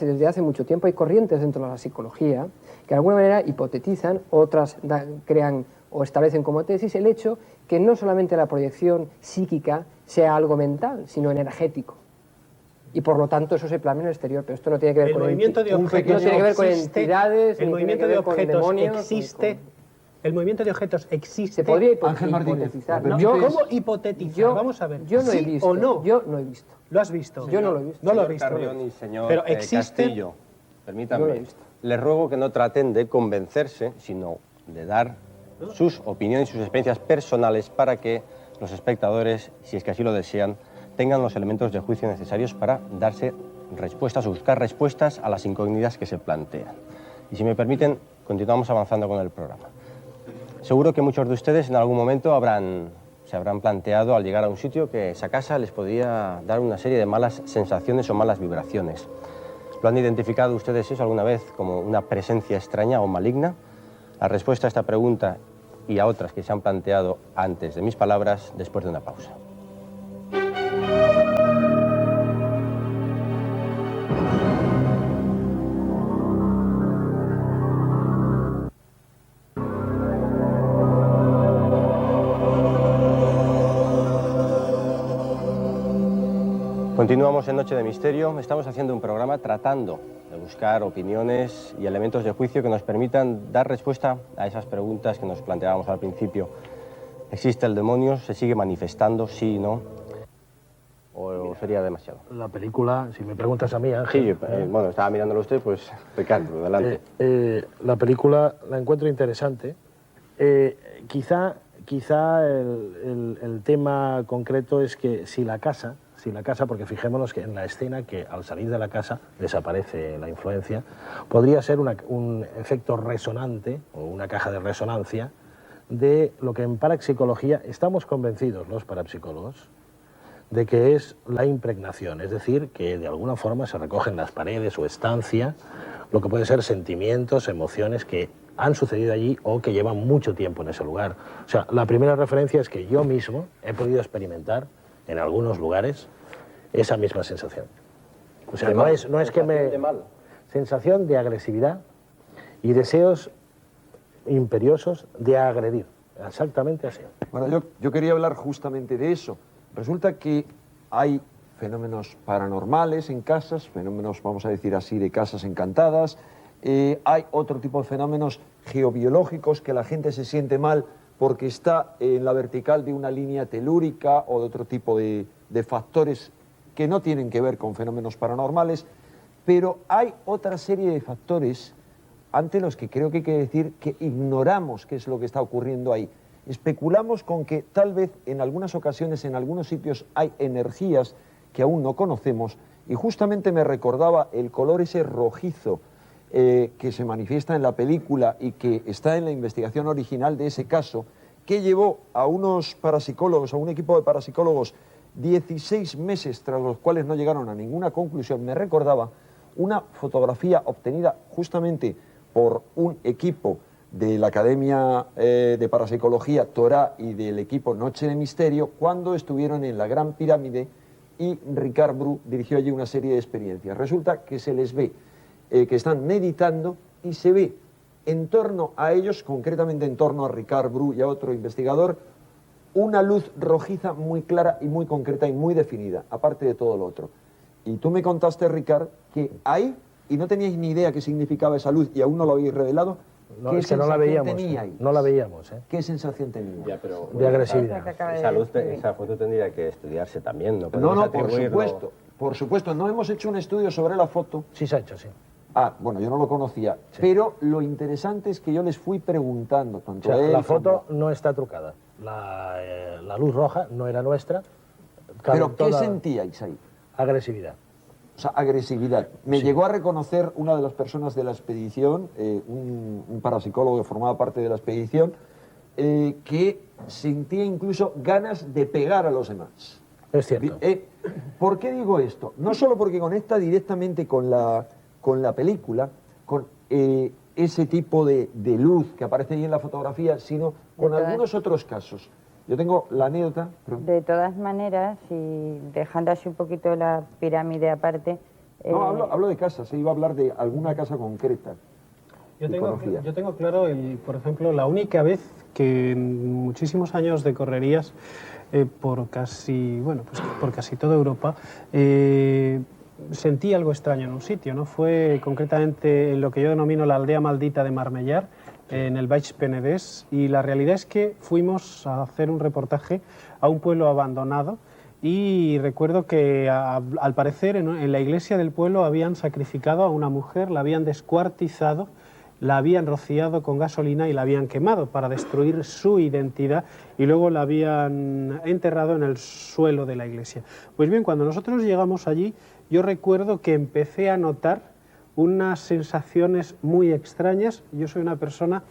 Desde hace mucho tiempo hay corrientes dentro de la psicología que de alguna manera hipotetizan, otras crean o establecen como tesis el hecho que no solamente la proyección psíquica sea algo mental, sino energético. Y por lo tanto eso se plasma en el exterior, pero esto no tiene que ver con movimiento de objetos, no tiene que ver con entidades, el movimiento de objetos existe. El movimiento de objetos existe. Se podría hipotetizar. ¿Cómo hipotetizar? Vamos a ver. Yo no he visto. ¿O no? Yo no he visto. ¿Lo has visto? Yo no lo he visto. No lo he visto. Carrión y señor pero existe. Castillo, permítanme. Les ruego que no traten de convencerse, sino de dar sus opiniones y sus experiencias personales para que los espectadores, si es que así lo desean, tengan los elementos de juicio necesarios para darse respuestas o buscar respuestas a las incógnitas que se plantean. Y si me permiten, continuamos avanzando con el programa. Seguro que muchos de ustedes en algún momento se habrán planteado al llegar a un sitio que esa casa les podía dar una serie de malas sensaciones o malas vibraciones. ¿Lo han identificado ustedes eso alguna vez como una presencia extraña o maligna? La respuesta a esta pregunta y a otras que se han planteado antes de mis palabras, después de una pausa. Continuamos en Noche de Misterio. Estamos haciendo un programa tratando de buscar opiniones y elementos de juicio que nos permitan dar respuesta a esas preguntas que nos planteábamos al principio. ¿Existe el demonio? ¿Se sigue manifestando? ¿Sí y no? ¿O sería demasiado? La película, si me preguntas a mí, Ángel... Sí, bueno, estaba mirándolo usted, pues Ricardo, adelante. La película la encuentro interesante. Quizá el tema concreto es que si la casa, porque fijémonos que en la escena que al salir de la casa desaparece la influencia, podría ser un efecto resonante o una caja de resonancia de lo que en parapsicología estamos convencidos los parapsicólogos de que es la impregnación, es decir, que de alguna forma se recogen las paredes o estancia, lo que pueden ser sentimientos, emociones que han sucedido allí o que llevan mucho tiempo en ese lugar. O sea, la primera referencia es que yo mismo he podido experimentar en algunos lugares esa misma sensación. O sea, no es que me... Sensación de agresividad y deseos imperiosos de agredir. Exactamente así. Bueno, yo quería hablar justamente de eso. Resulta que hay fenómenos paranormales en casas, fenómenos, vamos a decir así, de casas encantadas. Hay otro tipo de fenómenos geobiológicos, que la gente se siente mal porque está en la vertical de una línea telúrica o de otro tipo de factores que no tienen que ver con fenómenos paranormales, pero hay otra serie de factores ante los que creo que hay que decir que ignoramos qué es lo que está ocurriendo ahí. Especulamos con que tal vez en algunas ocasiones, en algunos sitios, hay energías que aún no conocemos, y justamente me recordaba el color ese rojizo que se manifiesta en la película y que está en la investigación original de ese caso, que llevó a unos parapsicólogos, a un equipo de parapsicólogos, 16 meses tras los cuales no llegaron a ninguna conclusión. Me recordaba una fotografía obtenida justamente por un equipo de la Academia de Parapsicología Torá y del equipo Noche de Misterio cuando estuvieron en la Gran Pirámide y Ricard Bru dirigió allí una serie de experiencias. Resulta que se les ve que están meditando y se ve en torno a ellos, concretamente en torno a Ricard Bru y a otro investigador, una luz rojiza muy clara y muy concreta y muy definida, aparte de todo lo otro. Y tú me contaste, Ricard, que hay y no teníais ni idea qué significaba esa luz y aún no lo habéis revelado, No, ¿qué es que no la sensación veíamos. teníais? No la veíamos. ¿Qué sensación teníais? Ya, pero De agresividad. Esa foto tendría que estudiarse también, ¿no? No, Podemos no, por atribuirlo- supuesto. Por supuesto, no hemos hecho un estudio sobre la foto. Sí se ha hecho, sí. Ah, bueno, yo no lo conocía. Sí. Pero lo interesante es que yo les fui preguntando, tanto O sea, a él la foto no está trucada. La luz roja no era nuestra. ¿Pero qué Toda sentíais ahí? agresividad. O sea, agresividad. Me llegó a reconocer una de las personas de la expedición, un parapsicólogo que formaba parte de la expedición, que sentía incluso ganas de pegar a los demás. Es cierto. ¿Por qué digo esto? No solo porque conecta directamente con la película, con ese tipo de luz que aparece ahí en la fotografía, sino con algunos otros casos. Yo tengo la anécdota... De todas maneras, y dejando así un poquito la pirámide aparte... No, hablo de casas, iba a hablar de alguna casa concreta. Yo tengo claro, por ejemplo, la única vez que en muchísimos años de correrías por casi toda Europa sentí algo extraño en un sitio, ¿no? Fue concretamente en lo que yo denomino la aldea maldita de Marmellar, en el Baix Penedès, y la realidad es que fuimos a hacer un reportaje a un pueblo abandonado y recuerdo que al parecer en la iglesia del pueblo habían sacrificado a una mujer, la habían descuartizado, la habían rociado con gasolina y la habían quemado para destruir su identidad y luego la habían enterrado en el suelo de la iglesia. Pues bien, cuando nosotros llegamos allí, yo recuerdo que empecé a notar unas sensaciones muy extrañas. Yo soy una persona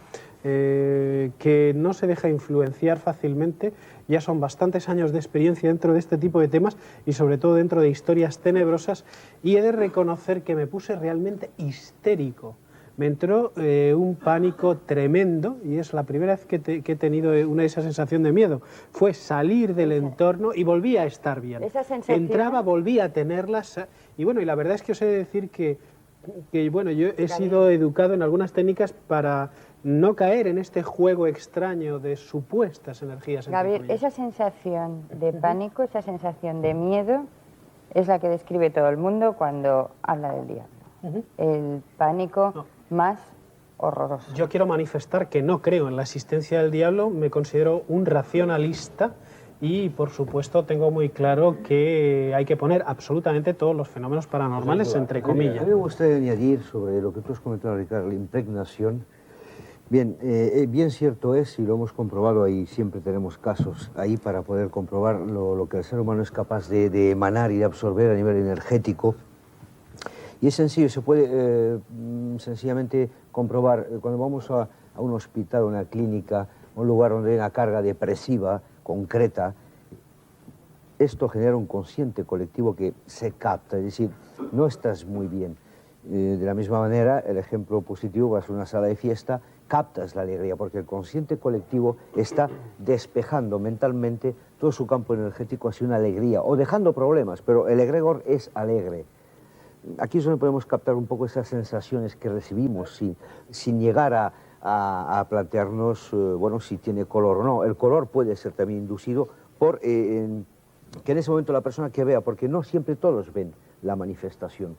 que no se deja influenciar fácilmente, ya son bastantes años de experiencia dentro de este tipo de temas y sobre todo dentro de historias tenebrosas, y he de reconocer que me puse realmente histérico. Me entró un pánico tremendo y es la primera vez que he tenido esa sensación de miedo. Fue salir del entorno y volví a estar bien. Esa sensación... Entraba, volví a tenerlas y bueno, y la verdad es que os he de decir que bueno, yo he sido educado en algunas técnicas para no caer en este juego extraño de supuestas energías. Gabriel, esa sensación de pánico, esa sensación de miedo es la que describe todo el mundo cuando habla del diablo. El pánico más horroroso. Yo quiero manifestar que no creo en la existencia del diablo, me considero un racionalista y, por supuesto, tengo muy claro que hay que poner absolutamente todos los fenómenos paranormales entre comillas. A mí me gustaría añadir sobre lo que tú has comentado, Ricardo, la impregnación. Bien, bien cierto es, y lo hemos comprobado ahí, siempre tenemos casos ahí para poder comprobar lo que el ser humano es capaz de emanar y de absorber a nivel energético. Y es sencillo, se puede sencillamente comprobar cuando vamos a un hospital, una clínica, un lugar donde hay una carga depresiva concreta. Esto genera un consciente colectivo que se capta, es decir, no estás muy bien. De la misma manera, el ejemplo positivo, vas a una sala de fiesta, captas la alegría, porque el consciente colectivo está despejando mentalmente todo su campo energético hacia una alegría, o dejando problemas, pero el egregor es alegre. Aquí es donde podemos captar un poco esas sensaciones que recibimos sin llegar a plantearnos, bueno, si tiene color o no. El color puede ser también inducido por que en ese momento la persona que vea, porque no siempre todos ven la manifestación.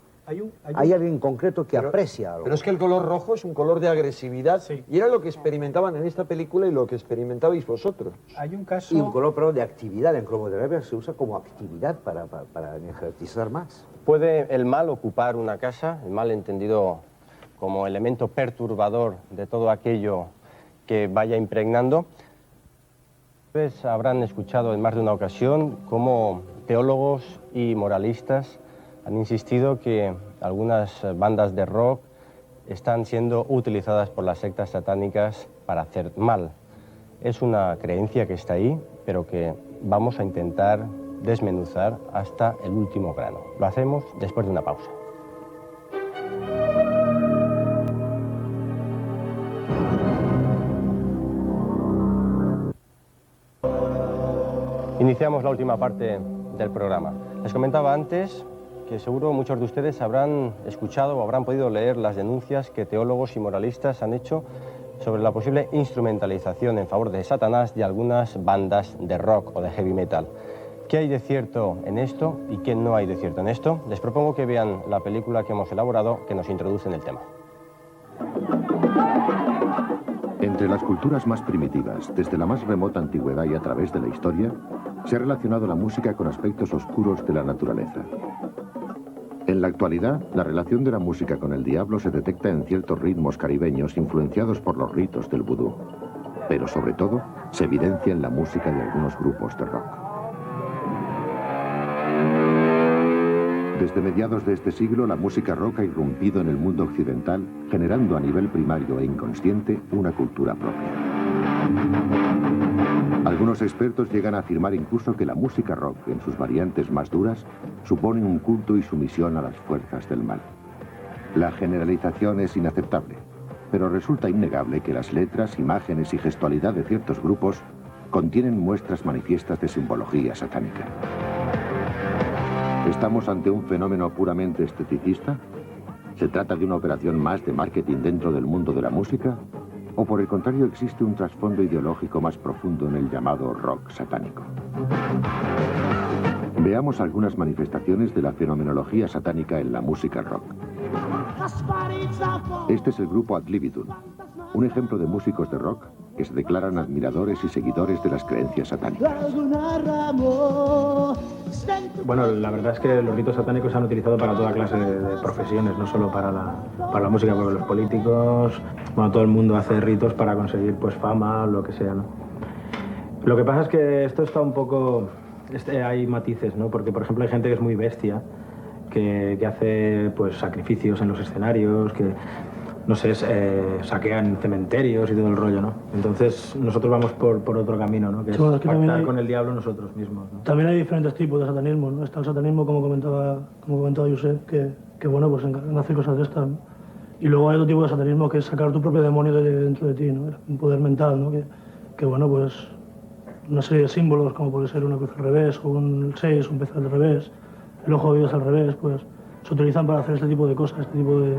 Hay alguien en concreto que aprecia algo. Pero es que el color rojo es un color de agresividad, sí. Y era lo que experimentaban en esta película y lo que experimentabais vosotros. Hay un caso... Y un color, perdón, de actividad. En cromoterapia se usa como actividad para energetizar más. ¿Puede el mal ocupar una casa, el mal entendido como elemento perturbador de todo aquello que vaya impregnando? Pues habrán escuchado en más de una ocasión cómo teólogos y moralistas han insistido que algunas bandas de rock están siendo utilizadas por las sectas satánicas para hacer mal. Es una creencia que está ahí, pero que vamos a intentar desmenuzar hasta el último grano. Lo hacemos después de una pausa. Iniciamos la última parte del programa. Les comentaba antes que seguro muchos de ustedes habrán escuchado o habrán podido leer las denuncias que teólogos y moralistas han hecho sobre la posible instrumentalización en favor de Satanás de algunas bandas de rock o de heavy metal. ¿Qué hay de cierto en esto y qué no hay de cierto en esto? Les propongo que vean la película que hemos elaborado que nos introduce en el tema. Entre las culturas más primitivas, desde la más remota antigüedad y a través de la historia, se ha relacionado la música con aspectos oscuros de la naturaleza. En la actualidad, la relación de la música con el diablo se detecta en ciertos ritmos caribeños influenciados por los ritos del vudú, pero sobre todo se evidencia en la música de algunos grupos de rock. Desde mediados de este siglo, la música rock ha irrumpido en el mundo occidental, generando a nivel primario e inconsciente una cultura propia. Algunos expertos llegan a afirmar incluso que la música rock, en sus variantes más duras, supone un culto y sumisión a las fuerzas del mal. La generalización es inaceptable, pero resulta innegable que las letras, imágenes y gestualidad de ciertos grupos contienen muestras manifiestas de simbología satánica. ¿Estamos ante un fenómeno puramente esteticista? ¿Se trata de una operación más de marketing dentro del mundo de la música? ¿O por el contrario existe un trasfondo ideológico más profundo en el llamado rock satánico? Veamos algunas manifestaciones de la fenomenología satánica en la música rock. Este es el grupo Ad Libitum, un ejemplo de músicos de rock que se declaran admiradores y seguidores de las creencias satánicas. Bueno, la verdad es que los ritos satánicos se han utilizado para toda clase de profesiones, no solo para la música, porque los políticos, bueno, todo el mundo hace ritos para conseguir pues fama, lo que sea, ¿no? Lo que pasa es que esto está un poco... hay matices, ¿no? Porque, por ejemplo, hay gente que es muy bestia, que hace pues sacrificios en los escenarios, que, no sé, saquean cementerios y todo el rollo, ¿no? Entonces nosotros vamos por otro camino, ¿no? Que sí, es pactar con el diablo nosotros mismos, ¿no? También hay diferentes tipos de satanismo, ¿no? Está el satanismo, como comentaba Josep, que bueno, pues encargan de hacer cosas de estas, ¿no? Y luego hay otro tipo de satanismo que es sacar tu propio demonio dentro de ti, ¿no? Un poder mental, ¿no? Que bueno, pues una serie de símbolos, como puede ser una cruz al revés, o un 6, un pez al revés, el ojo de Dios al revés, pues se utilizan para hacer este tipo de cosas, este tipo de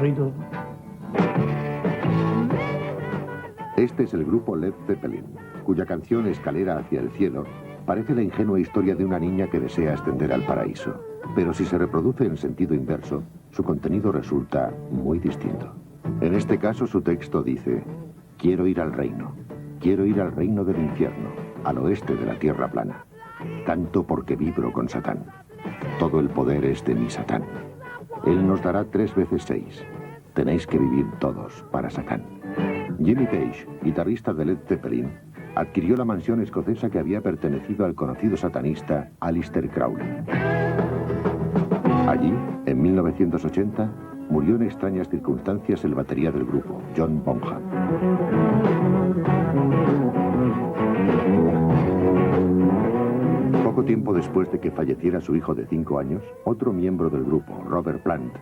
ritos, ¿no? Este es el grupo Led Zeppelin, cuya canción Escalera hacia el cielo parece la ingenua historia de una niña que desea ascender al paraíso. Pero si se reproduce en sentido inverso, su contenido resulta muy distinto. En este caso su texto dice: quiero ir al reino del infierno, al oeste de la tierra plana. Canto porque vibro con Satán. Todo el poder es de mi Satán. Él nos dará 3 veces 6. Tenéis que vivir todos para Satán. Jimmy Page, guitarrista de Led Zeppelin, adquirió la mansión escocesa que había pertenecido al conocido satanista Aleister Crowley. Allí, en 1980, murió en extrañas circunstancias el batería del grupo, John Bonham. Poco tiempo después de que falleciera su hijo de 5 años, otro miembro del grupo, Robert Plant,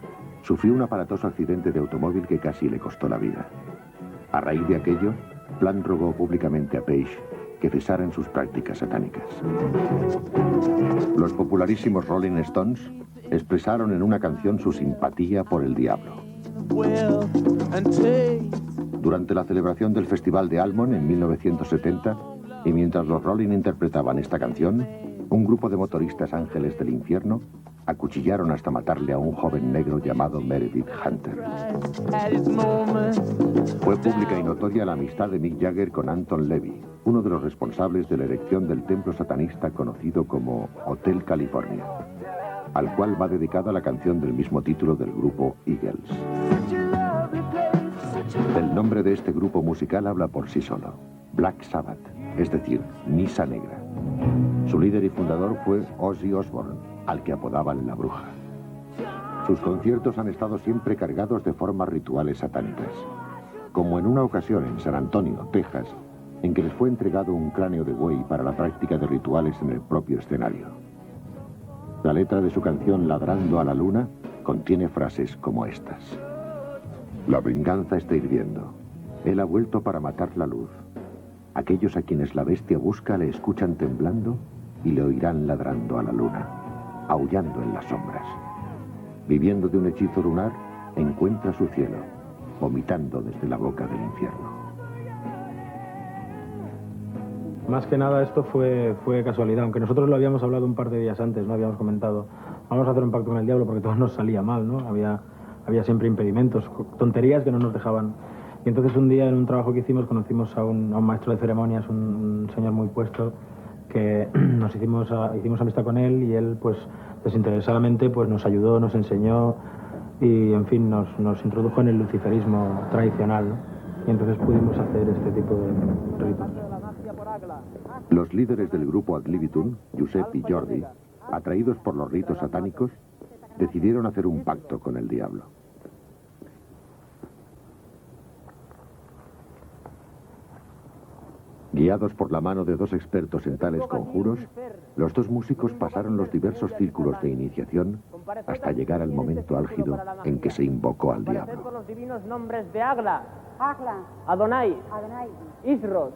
sufrió un aparatoso accidente de automóvil que casi le costó la vida. A raíz de aquello, Plant rogó públicamente a Page que cesara en sus prácticas satánicas. Los popularísimos Rolling Stones expresaron en una canción su simpatía por el diablo. Durante la celebración del Festival de Almond en 1970, y mientras los Rolling interpretaban esta canción, un grupo de motoristas ángeles del infierno acuchillaron hasta matarle a un joven negro llamado Meredith Hunter. Fue pública y notoria la amistad de Mick Jagger con Anton Levy, uno de los responsables de la erección del templo satanista conocido como Hotel California, al cual va dedicada la canción del mismo título del grupo Eagles. El nombre de este grupo musical habla por sí solo: Black Sabbath, es decir, Misa Negra. Su líder y fundador fue Ozzy Osbourne, al que apodaban la Bruja. Sus conciertos han estado siempre cargados de formas rituales satánicas, como en una ocasión en San Antonio, Texas, en que les fue entregado un cráneo de buey para la práctica de rituales en el propio escenario. La letra de su canción Ladrando a la Luna contiene frases como estas: la venganza está hirviendo. Él ha vuelto para matar la luz. Aquellos a quienes la bestia busca le escuchan temblando y le oirán ladrando a la luna, aullando en las sombras. Viviendo de un hechizo lunar, encuentra su cielo, vomitando desde la boca del infierno. Más que nada esto fue casualidad, aunque nosotros lo habíamos hablado un par de días antes, no habíamos comentado, vamos a hacer un pacto con el diablo porque todo nos salía mal, ¿no? Había siempre impedimentos, tonterías que no nos dejaban. Y entonces un día en un trabajo que hicimos conocimos a un maestro de ceremonias, un señor muy puesto, que hicimos amistad con él y él pues desinteresadamente pues nos ayudó, nos enseñó y en fin nos introdujo en el luciferismo tradicional, ¿no? Y entonces pudimos hacer este tipo de ritos. Los líderes del grupo Ad Libitum, Josep y Jordi, atraídos por los ritos satánicos, decidieron hacer un pacto con el diablo. Guiados por la mano de dos expertos en tales conjuros, los dos músicos pasaron los diversos círculos de iniciación hasta llegar al momento álgido en que se invocó al diablo. Por los divinos nombres de Agla, Adonai, Isros,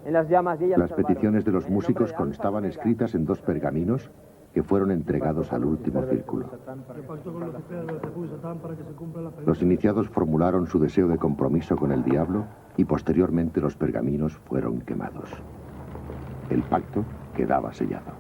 en las llamas y ellas Las peticiones de los músicos constaban escritas en dos pergaminos que fueron entregados al último círculo. Los iniciados formularon su deseo de compromiso con el diablo y posteriormente los pergaminos fueron quemados. El pacto quedaba sellado.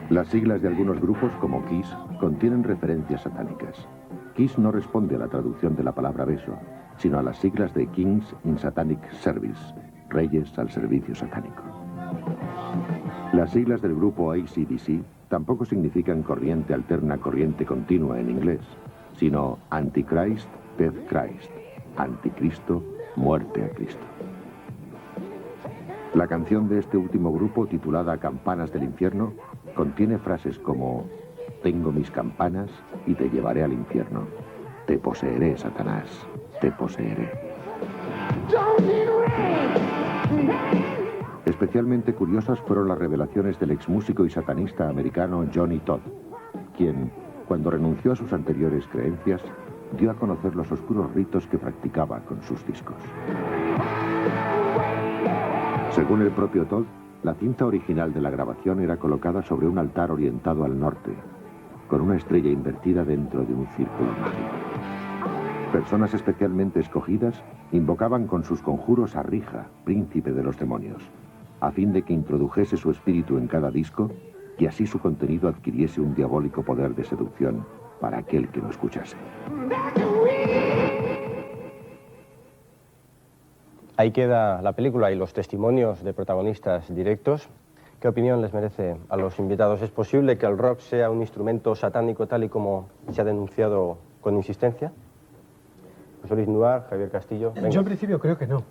Las siglas de algunos grupos, como KISS, contienen referencias satánicas. KISS no responde a la traducción de la palabra beso, sino a las siglas de Kings in Satanic Service, Reyes al Servicio Satánico. Las siglas del grupo AC/DC tampoco significan corriente alterna, corriente continua en inglés, sino Antichrist, Death Christ, Anticristo, muerte a Cristo. La canción de este último grupo, titulada Campanas del Infierno, contiene frases como: tengo mis campanas y te llevaré al infierno. Te poseeré, Satanás, te poseeré. Especialmente curiosas fueron las revelaciones del exmúsico y satanista americano Johnny Todd, quien, cuando renunció a sus anteriores creencias, dio a conocer los oscuros ritos que practicaba con sus discos. Según el propio Todd, la cinta original de la grabación era colocada sobre un altar orientado al norte, con una estrella invertida dentro de un círculo mágico. Personas especialmente escogidas invocaban con sus conjuros a Rija, príncipe de los demonios, a fin de que introdujese su espíritu en cada disco y así su contenido adquiriese un diabólico poder de seducción para aquel que lo escuchase. Ahí queda la película y los testimonios de protagonistas directos. ¿Qué opinión les merece a los invitados? ¿Es posible que el rock sea un instrumento satánico tal y como se ha denunciado con insistencia? José Luis Nuar, Javier Castillo. Venga. Yo en principio creo que no,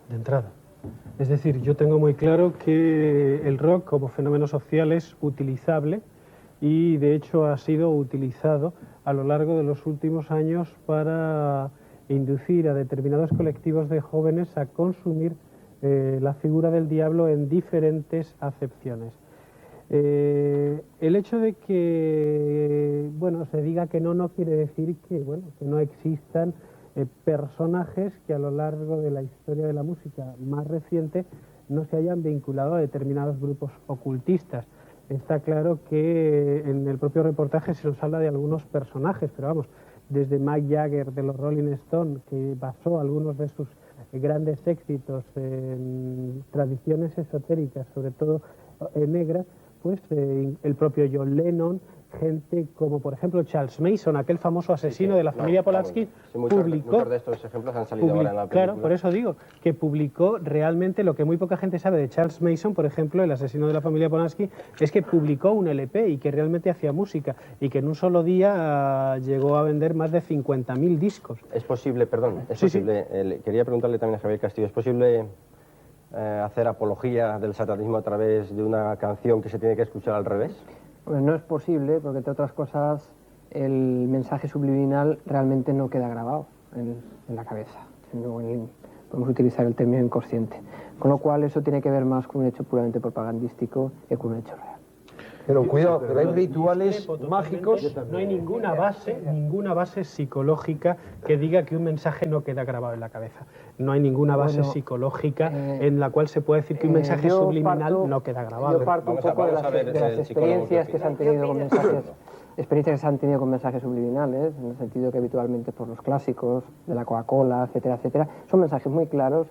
de entrada. Es decir, yo tengo muy claro que el rock como fenómeno social es utilizable y de hecho ha sido utilizado a lo largo de los últimos años para inducir a determinados colectivos de jóvenes a consumir la figura del diablo en diferentes acepciones. El hecho de que se diga que no quiere decir que no existan personajes que a lo largo de la historia de la música más reciente no se hayan vinculado a determinados grupos ocultistas. Está claro que en el propio reportaje se nos habla de algunos personajes, pero vamos, desde Mick Jagger de los Rolling Stones, que basó algunos de sus grandes éxitos en tradiciones esotéricas, sobre todo negras, pues el propio John Lennon, gente como por ejemplo Charles Manson, aquel famoso asesino de la familia Polanski, publicó... Muchos de estos ejemplos han salido ahora en la película. Claro, por eso digo, que publicó realmente lo que muy poca gente sabe de Charles Manson, por ejemplo, el asesino de la familia Polanski, es que publicó un LP y que realmente hacía música y que en un solo día llegó a vender más de 50.000 discos. Es posible, quería preguntarle también a Javier Castillo, ¿es posible hacer apología del satanismo a través de una canción que se tiene que escuchar al revés? Pues no es posible, porque entre otras cosas el mensaje subliminal realmente no queda grabado en la cabeza. Podemos utilizar el término inconsciente. Con lo cual eso tiene que ver más con un hecho puramente propagandístico que con un hecho real. Pero cuidado, pero hay rituales mágicos. No hay ninguna base psicológica que diga que un mensaje no queda grabado en la cabeza. No hay ninguna base psicológica en la cual se puede decir que un mensaje subliminal no queda grabado. Yo parto un poco de las experiencias que se han tenido con mensajes subliminales, en el sentido que habitualmente por los clásicos de la Coca-Cola, etcétera, etcétera, son mensajes muy claros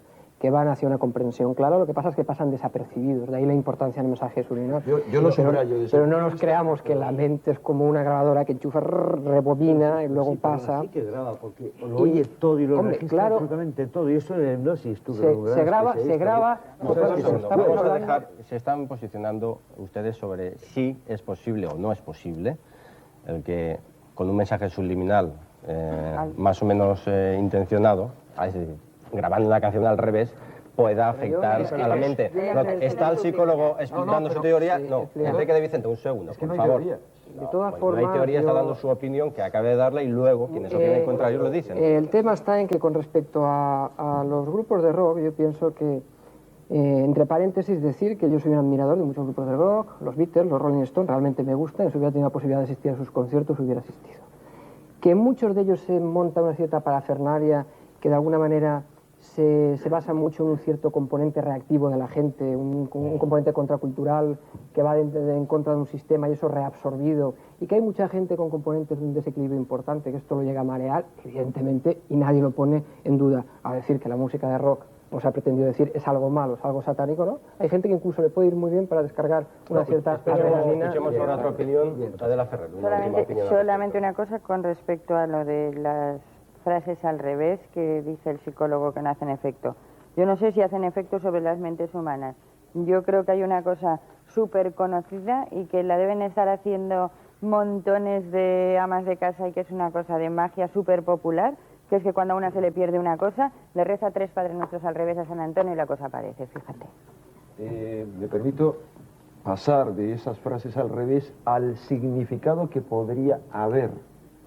que van hacia una comprensión clara, lo que pasa es que pasan desapercibidos, de ahí la importancia del mensaje subliminal. Yo lo subrayo. Pero no nos creamos que la mente es como una grabadora que enchufa, rebobina y luego pasa. Sí que graba, porque lo oye todo y lo registra absolutamente todo, y eso es hipnosis. Se graba. Se están posicionando ustedes sobre si es posible o no es posible el que con un mensaje subliminal más o menos intencionado, es decir, grabando una canción al revés, pueda afectar a la mente. ¿Está el psicólogo explicando su teoría? No, Enrique de Vicente, un segundo, por favor. De todas formas, no hay teoría, está dando su opinión que acabe de darla y luego quienes opinen contra ellos lo dicen. El tema está en que con respecto a los grupos de rock, yo pienso que, entre paréntesis, decir que yo soy un admirador de muchos grupos de rock, los Beatles, los Rolling Stones, realmente me gustan, si hubiera tenido la posibilidad de asistir a sus conciertos, hubiera asistido. Que en muchos de ellos se monta una cierta parafernalia que de alguna manera se basa mucho en un cierto componente reactivo de la gente, un componente contracultural que va en contra de un sistema y eso reabsorbido, y que hay mucha gente con componentes de un desequilibrio importante, que esto lo llega a marear, evidentemente, y nadie lo pone en duda. A decir que la música de rock, pues ha pretendido decir, es algo malo, es algo satánico, ¿no? Hay gente que incluso le puede ir muy bien para descargar una cierta adrenalina. Escuchemos ahora otra opinión, Adela Ferrer. Solamente una cosa con respecto a lo de las frases al revés que dice el psicólogo que no hacen efecto. Yo no sé si hacen efecto sobre las mentes humanas. Yo creo que hay una cosa súper conocida y que la deben estar haciendo montones de amas de casa y que es una cosa de magia súper popular, que es que cuando a una se le pierde una cosa, le reza 3 Padres Nuestros al revés a San Antonio y la cosa aparece, fíjate. Me permito pasar de esas frases al revés al significado que podría haber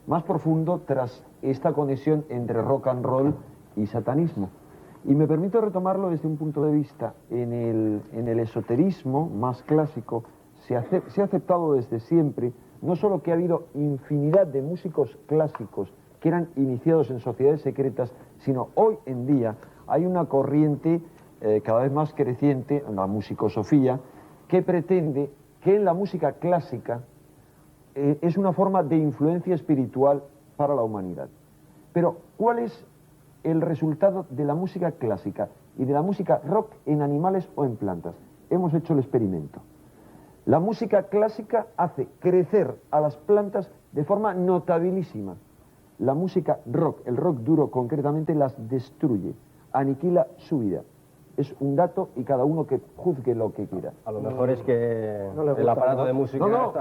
más profundo tras esta conexión entre rock and roll y satanismo. Y me permito retomarlo desde un punto de vista. En el esoterismo más clásico se ha aceptado desde siempre, no solo que ha habido infinidad de músicos clásicos que eran iniciados en sociedades secretas, sino hoy en día hay una corriente cada vez más creciente, la musicosofía, que pretende que en la música clásica es una forma de influencia espiritual para la humanidad. Pero, ¿cuál es el resultado de la música clásica y de la música rock en animales o en plantas? Hemos hecho el experimento. La música clásica hace crecer a las plantas de forma notabilísima. La música rock, el rock duro concretamente, las destruye, aniquila su vida. Es un dato y cada uno que juzgue lo que quiera. A lo mejor es que el aparato de música... No,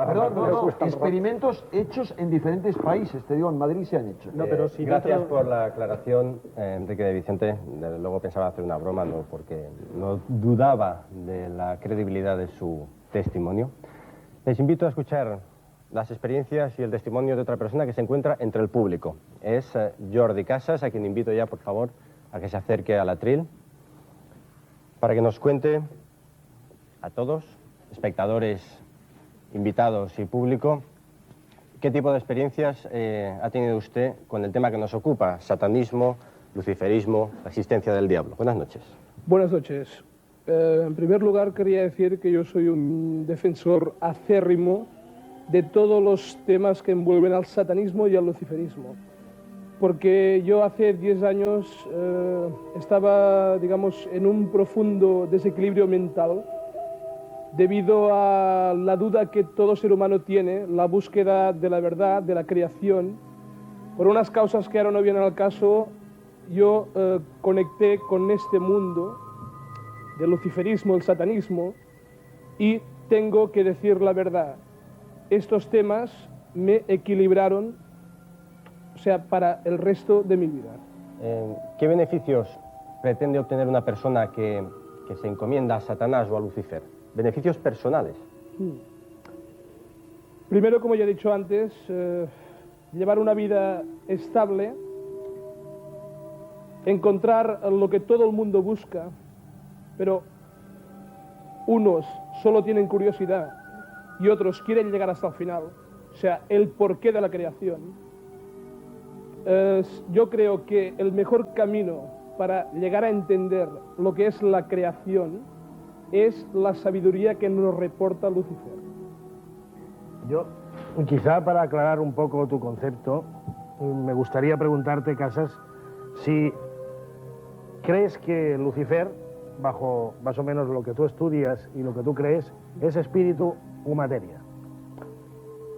experimentos hechos en diferentes países, te digo, en Madrid se han hecho. Gracias por la aclaración, Enrique de Vicente. Desde luego pensaba hacer una broma, no, porque no dudaba de la credibilidad de su testimonio. Les invito a escuchar las experiencias y el testimonio de otra persona que se encuentra entre el público. Es Jordi Casas, a quien invito ya, por favor, a que se acerque al atril, para que nos cuente a todos, espectadores, invitados y público, qué tipo de experiencias ha tenido usted con el tema que nos ocupa, satanismo, luciferismo, la existencia del diablo. Buenas noches. Buenas noches. En primer lugar, quería decir que yo soy un defensor acérrimo de todos los temas que envuelven al satanismo y al luciferismo. Porque yo hace 10 años estaba, digamos, en un profundo desequilibrio mental debido a la duda que todo ser humano tiene, la búsqueda de la verdad, de la creación. Por unas causas que ahora no vienen al caso, yo conecté con este mundo del luciferismo, el satanismo, y tengo que decir la verdad. Estos temas me equilibraron, o sea, para el resto de mi vida. ¿Qué beneficios pretende obtener una persona que se encomienda a Satanás o a Lucifer? ¿Beneficios personales? Primero, como ya he dicho antes, llevar una vida estable, encontrar lo que todo el mundo busca, pero unos solo tienen curiosidad y otros quieren llegar hasta el final, o sea, el porqué de la creación. Yo creo que el mejor camino para llegar a entender lo que es la creación es la sabiduría que nos reporta Lucifer. Yo, quizá para aclarar un poco tu concepto, me gustaría preguntarte, Casas, si ¿crees que Lucifer, bajo más o menos lo que tú estudias y lo que tú crees, es espíritu o materia?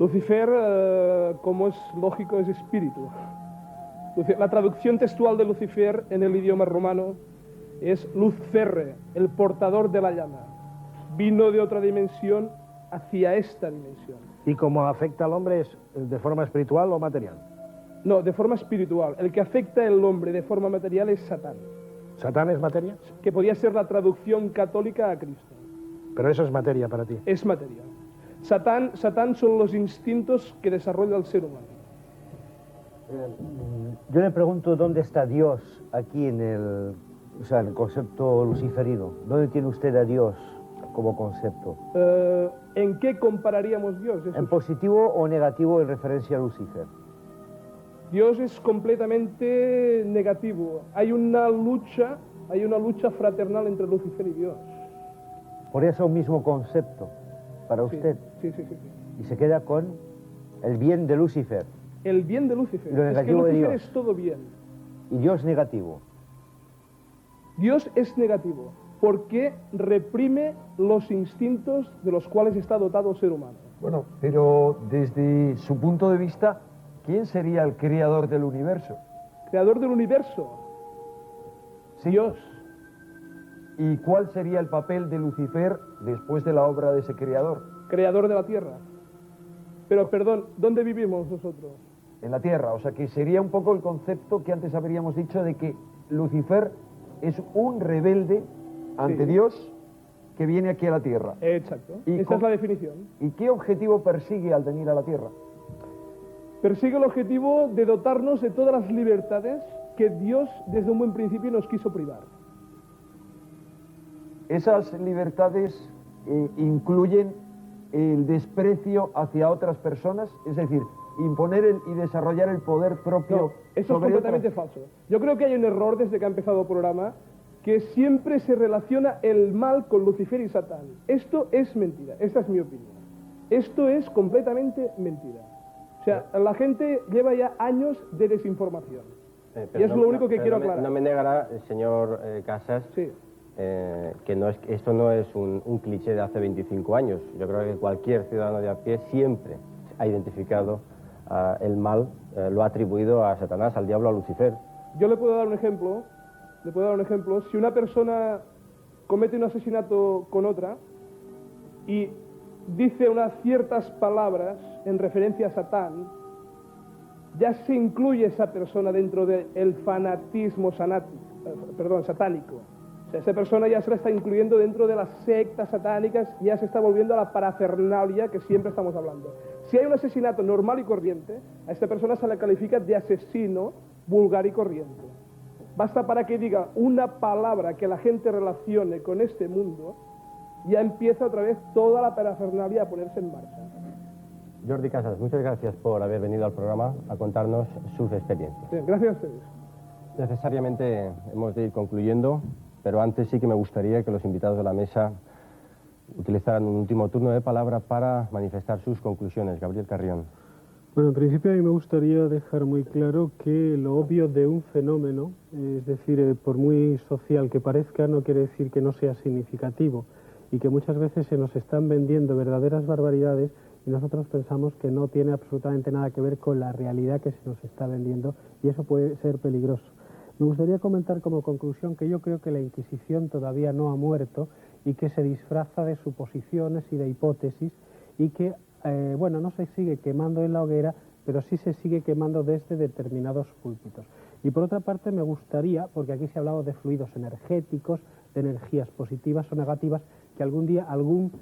Lucifer, como es lógico, es espíritu. La traducción textual de Lucifer en el idioma romano es luz ferre, el portador de la llama. Vino de otra dimensión hacia esta dimensión. ¿Y cómo afecta al hombre es de forma espiritual o material? No, de forma espiritual. El que afecta al hombre de forma material es Satán. ¿Satán es materia? Que podría ser la traducción católica a Cristo. Pero eso es materia para ti. Es materia. Satán son los instintos que desarrolla el ser humano. Yo me pregunto dónde está Dios aquí en el concepto luciferino. ¿Dónde tiene usted a Dios como concepto? ¿En qué compararíamos Dios? ¿En positivo o negativo en referencia a Lucifer? Dios es completamente negativo. Hay una lucha fraternal entre Lucifer y Dios. Por eso un mismo concepto para usted. Sí. Y se queda con el bien de Lucifer. El bien de Lucifer. Y lo Es que negativo de Lucifer Dios. es todo bien. Y Dios negativo. Dios es negativo porque reprime los instintos de los cuales está dotado el ser humano. Bueno, pero desde su punto de vista, ¿quién sería el creador del universo? ¿Creador del universo? Sí. Dios. ¿Y cuál sería el papel de Lucifer después de la obra de ese creador? Creador de la tierra. Pero, perdón, ¿dónde vivimos nosotros? En la tierra, o sea que sería un poco el concepto que antes habríamos dicho de que Lucifer es un rebelde ante Dios que viene aquí a la tierra. Exacto, ¿Y esa es la definición. ¿Y qué objetivo persigue al venir a la tierra? Persigue el objetivo de dotarnos de todas las libertades que Dios desde un buen principio nos quiso privar. Esas libertades incluyen el desprecio hacia otras personas, es decir, imponer y desarrollar el poder propio. No, eso es completamente falso. Yo creo que hay un error desde que ha empezado el programa, que siempre se relaciona el mal con Lucifer y Satán. Esto es mentira, esta es mi opinión. Esto es completamente mentira. O sea, la gente lleva ya años de desinformación. Y es lo único que quiero aclarar. No me negará, señor Casas, que esto no es un cliché de hace 25 años. Yo creo que cualquier ciudadano de a pie siempre ha identificado el mal, lo ha atribuido a Satanás, al diablo, a Lucifer. Yo le puedo dar un ejemplo. Si una persona comete un asesinato con otra y dice unas ciertas palabras en referencia a Satán, ya se incluye esa persona dentro del fanatismo satánico. O sea, esa persona ya se la está incluyendo dentro de las sectas satánicas, ya se está volviendo a la parafernalia que siempre estamos hablando. Si hay un asesinato normal y corriente, a esta persona se le califica de asesino vulgar y corriente. Basta para que diga una palabra que la gente relacione con este mundo, ya empieza otra vez toda la parafernalia a ponerse en marcha. Jordi Casas, muchas gracias por haber venido al programa a contarnos sus experiencias. Bien, gracias a ustedes. Necesariamente hemos de ir concluyendo, pero antes sí que me gustaría que los invitados de la mesa utilizaran un último turno de palabra para manifestar sus conclusiones. Gabriel Carrión. Bueno, en principio a mí me gustaría dejar muy claro que lo obvio de un fenómeno, es decir, por muy social que parezca, no quiere decir que no sea significativo y que muchas veces se nos están vendiendo verdaderas barbaridades y nosotros pensamos que no tiene absolutamente nada que ver con la realidad que se nos está vendiendo y eso puede ser peligroso. Me gustaría comentar como conclusión que yo creo que la Inquisición todavía no ha muerto y que se disfraza de suposiciones y de hipótesis y que no se sigue quemando en la hoguera, pero sí se sigue quemando desde determinados púlpitos. Y por otra parte me gustaría, porque aquí se ha hablado de fluidos energéticos, de energías positivas o negativas, que algún día algún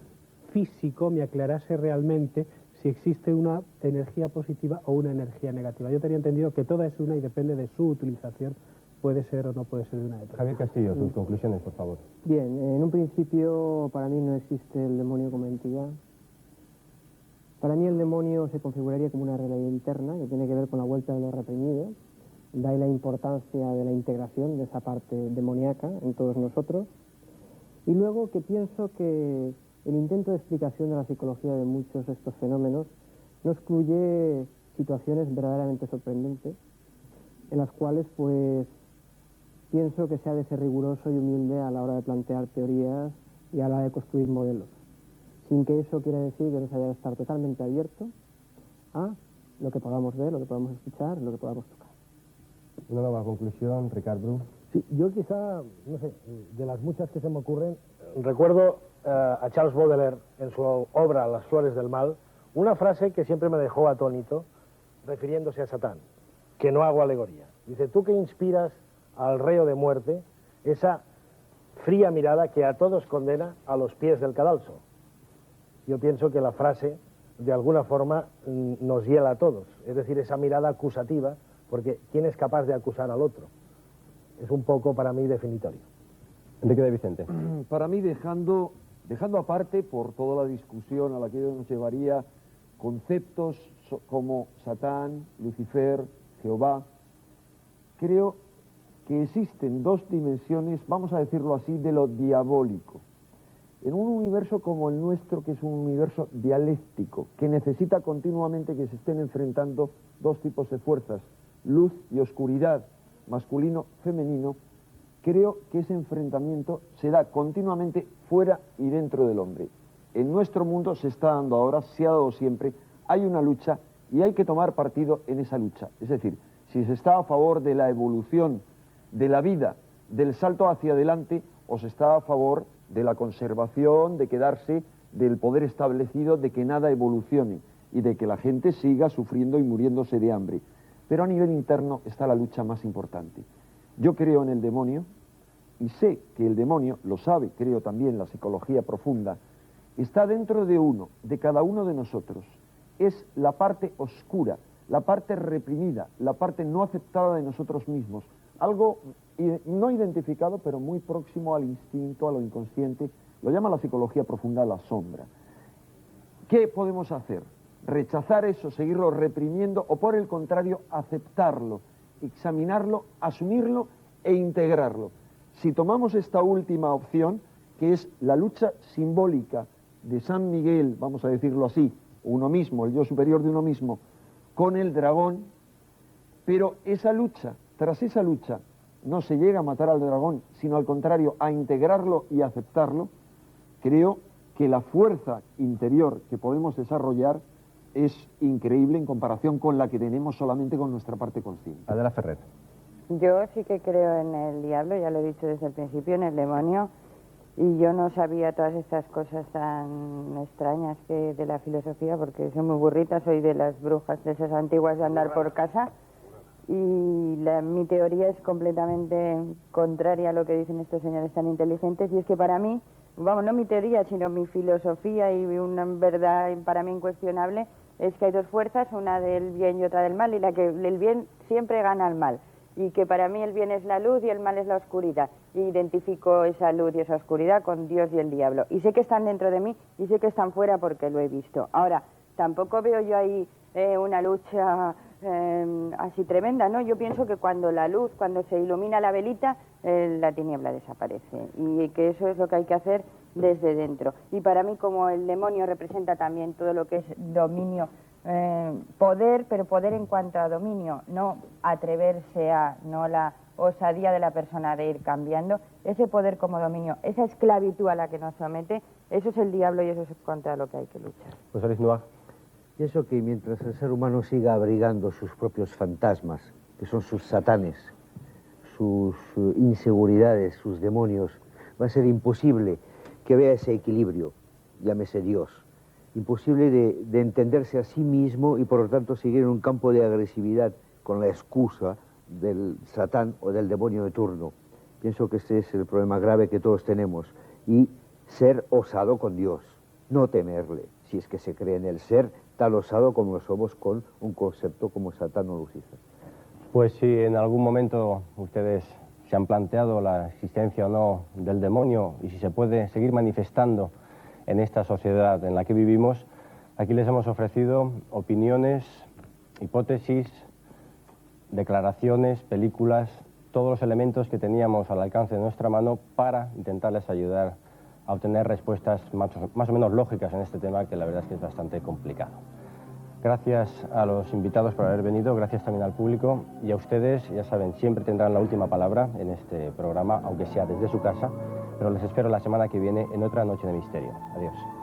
físico me aclarase realmente si existe una energía positiva o una energía negativa. Yo tenía entendido que toda es una y depende de su utilización, puede ser o no puede ser de una de otras. Javier Castillo, sus conclusiones, por favor. Bien, en un principio para mí no existe el demonio como entidad. Para mí el demonio se configuraría como una realidad interna que tiene que ver con la vuelta de lo reprimido. De ahí la importancia de la integración de esa parte demoníaca en todos nosotros. Y luego que pienso que el intento de explicación de la psicología de muchos de estos fenómenos no excluye situaciones verdaderamente sorprendentes, en las cuales pues pienso que se ha de ser riguroso y humilde a la hora de plantear teorías y a la hora de construir modelos, sin que eso quiera decir que no se haya de estar totalmente abierto a lo que podamos ver, lo que podamos escuchar, lo que podamos tocar. Una nueva conclusión, Ricard Bru. Sí, yo quizá, no sé, de las muchas que se me ocurren, recuerdo a Charles Baudelaire en su obra Las flores del mal, una frase que siempre me dejó atónito, refiriéndose a Satán, que no hago alegoría. Dice, tú que inspiras al reo de muerte esa fría mirada que a todos condena a los pies del cadalso. Yo pienso que la frase, de alguna forma, nos hiela a todos, es decir, esa mirada acusativa, porque ¿quién es capaz de acusar al otro? Es un poco, para mí, definitorio. Enrique de Vicente. Para mí, dejando aparte, por toda la discusión a la que nos llevaría, conceptos como Satán, Lucifer, Jehová, creo que existen dos dimensiones, vamos a decirlo así, de lo diabólico. En un universo como el nuestro, que es un universo dialéctico, que necesita continuamente que se estén enfrentando dos tipos de fuerzas, luz y oscuridad, masculino, femenino, creo que ese enfrentamiento se da continuamente fuera y dentro del hombre. En nuestro mundo se está dando ahora, se ha dado siempre, hay una lucha y hay que tomar partido en esa lucha. Es decir, si se está a favor de la evolución, de la vida, del salto hacia adelante, o se está a favor de la conservación, de quedarse del poder establecido, de que nada evolucione y de que la gente siga sufriendo y muriéndose de hambre. Pero a nivel interno está la lucha más importante. Yo creo en el demonio y sé que el demonio, lo sabe, creo también la psicología profunda, está dentro de uno, de cada uno de nosotros. Es la parte oscura, la parte reprimida, la parte no aceptada de nosotros mismos. Algo no identificado, pero muy próximo al instinto, a lo inconsciente. Lo llama la psicología profunda la sombra. ¿Qué podemos hacer? ¿Rechazar eso, seguirlo reprimiendo o, por el contrario, aceptarlo, examinarlo, asumirlo e integrarlo? Si tomamos esta última opción, que es la lucha simbólica de San Miguel, vamos a decirlo así, uno mismo, el yo superior de uno mismo, con el dragón, pero esa lucha, tras esa lucha, no se llega a matar al dragón, sino al contrario, a integrarlo y aceptarlo, creo que la fuerza interior que podemos desarrollar es increíble en comparación con la que tenemos solamente con nuestra parte consciente. Adela Ferrer. Yo sí que creo en el diablo, ya lo he dicho desde el principio, en el demonio, y yo no sabía todas estas cosas tan extrañas que de la filosofía, porque soy muy burrita, soy de las brujas de esas antiguas de andar por casa, y mi teoría es completamente contraria a lo que dicen estos señores tan inteligentes, y es que para mí, vamos, no mi teoría, sino mi filosofía y una verdad para mí incuestionable, es que hay dos fuerzas, una del bien y otra del mal, y la que el bien siempre gana al mal, y que para mí el bien es la luz y el mal es la oscuridad, y identifico esa luz y esa oscuridad con Dios y el diablo, y sé que están dentro de mí y sé que están fuera porque lo he visto. Ahora, tampoco veo yo ahí una lucha así tremenda, ¿no? Yo pienso que cuando la luz, cuando se ilumina la velita, la tiniebla desaparece, y que eso es lo que hay que hacer desde dentro. Y para mí, como el demonio representa también todo lo que es dominio, poder, pero poder en cuanto a dominio, no atreverse a, no la osadía de la persona de ir cambiando, ese poder como dominio, esa esclavitud a la que nos somete, eso es el diablo y eso es contra lo que hay que luchar. José Luis Noa. Pienso que mientras el ser humano siga abrigando sus propios fantasmas, que son sus satanes, sus inseguridades, sus demonios, va a ser imposible que vea ese equilibrio, llámese Dios. Imposible de entenderse a sí mismo y por lo tanto seguir en un campo de agresividad con la excusa del satán o del demonio de turno. Pienso que ese es el problema grave que todos tenemos. Y ser osado con Dios, no temerle, si es que se cree en el ser tan osado como lo somos con un concepto como Satán o Lucifer. Pues si en algún momento ustedes se han planteado la existencia o no del demonio y si se puede seguir manifestando en esta sociedad en la que vivimos, aquí les hemos ofrecido opiniones, hipótesis, declaraciones, películas, todos los elementos que teníamos al alcance de nuestra mano para intentarles ayudar a obtener respuestas más o menos lógicas en este tema que la verdad es que es bastante complicado. Gracias a los invitados por haber venido, gracias también al público y a ustedes, ya saben, siempre tendrán la última palabra en este programa, aunque sea desde su casa, pero les espero la semana que viene en otra Noche de Misterio. Adiós.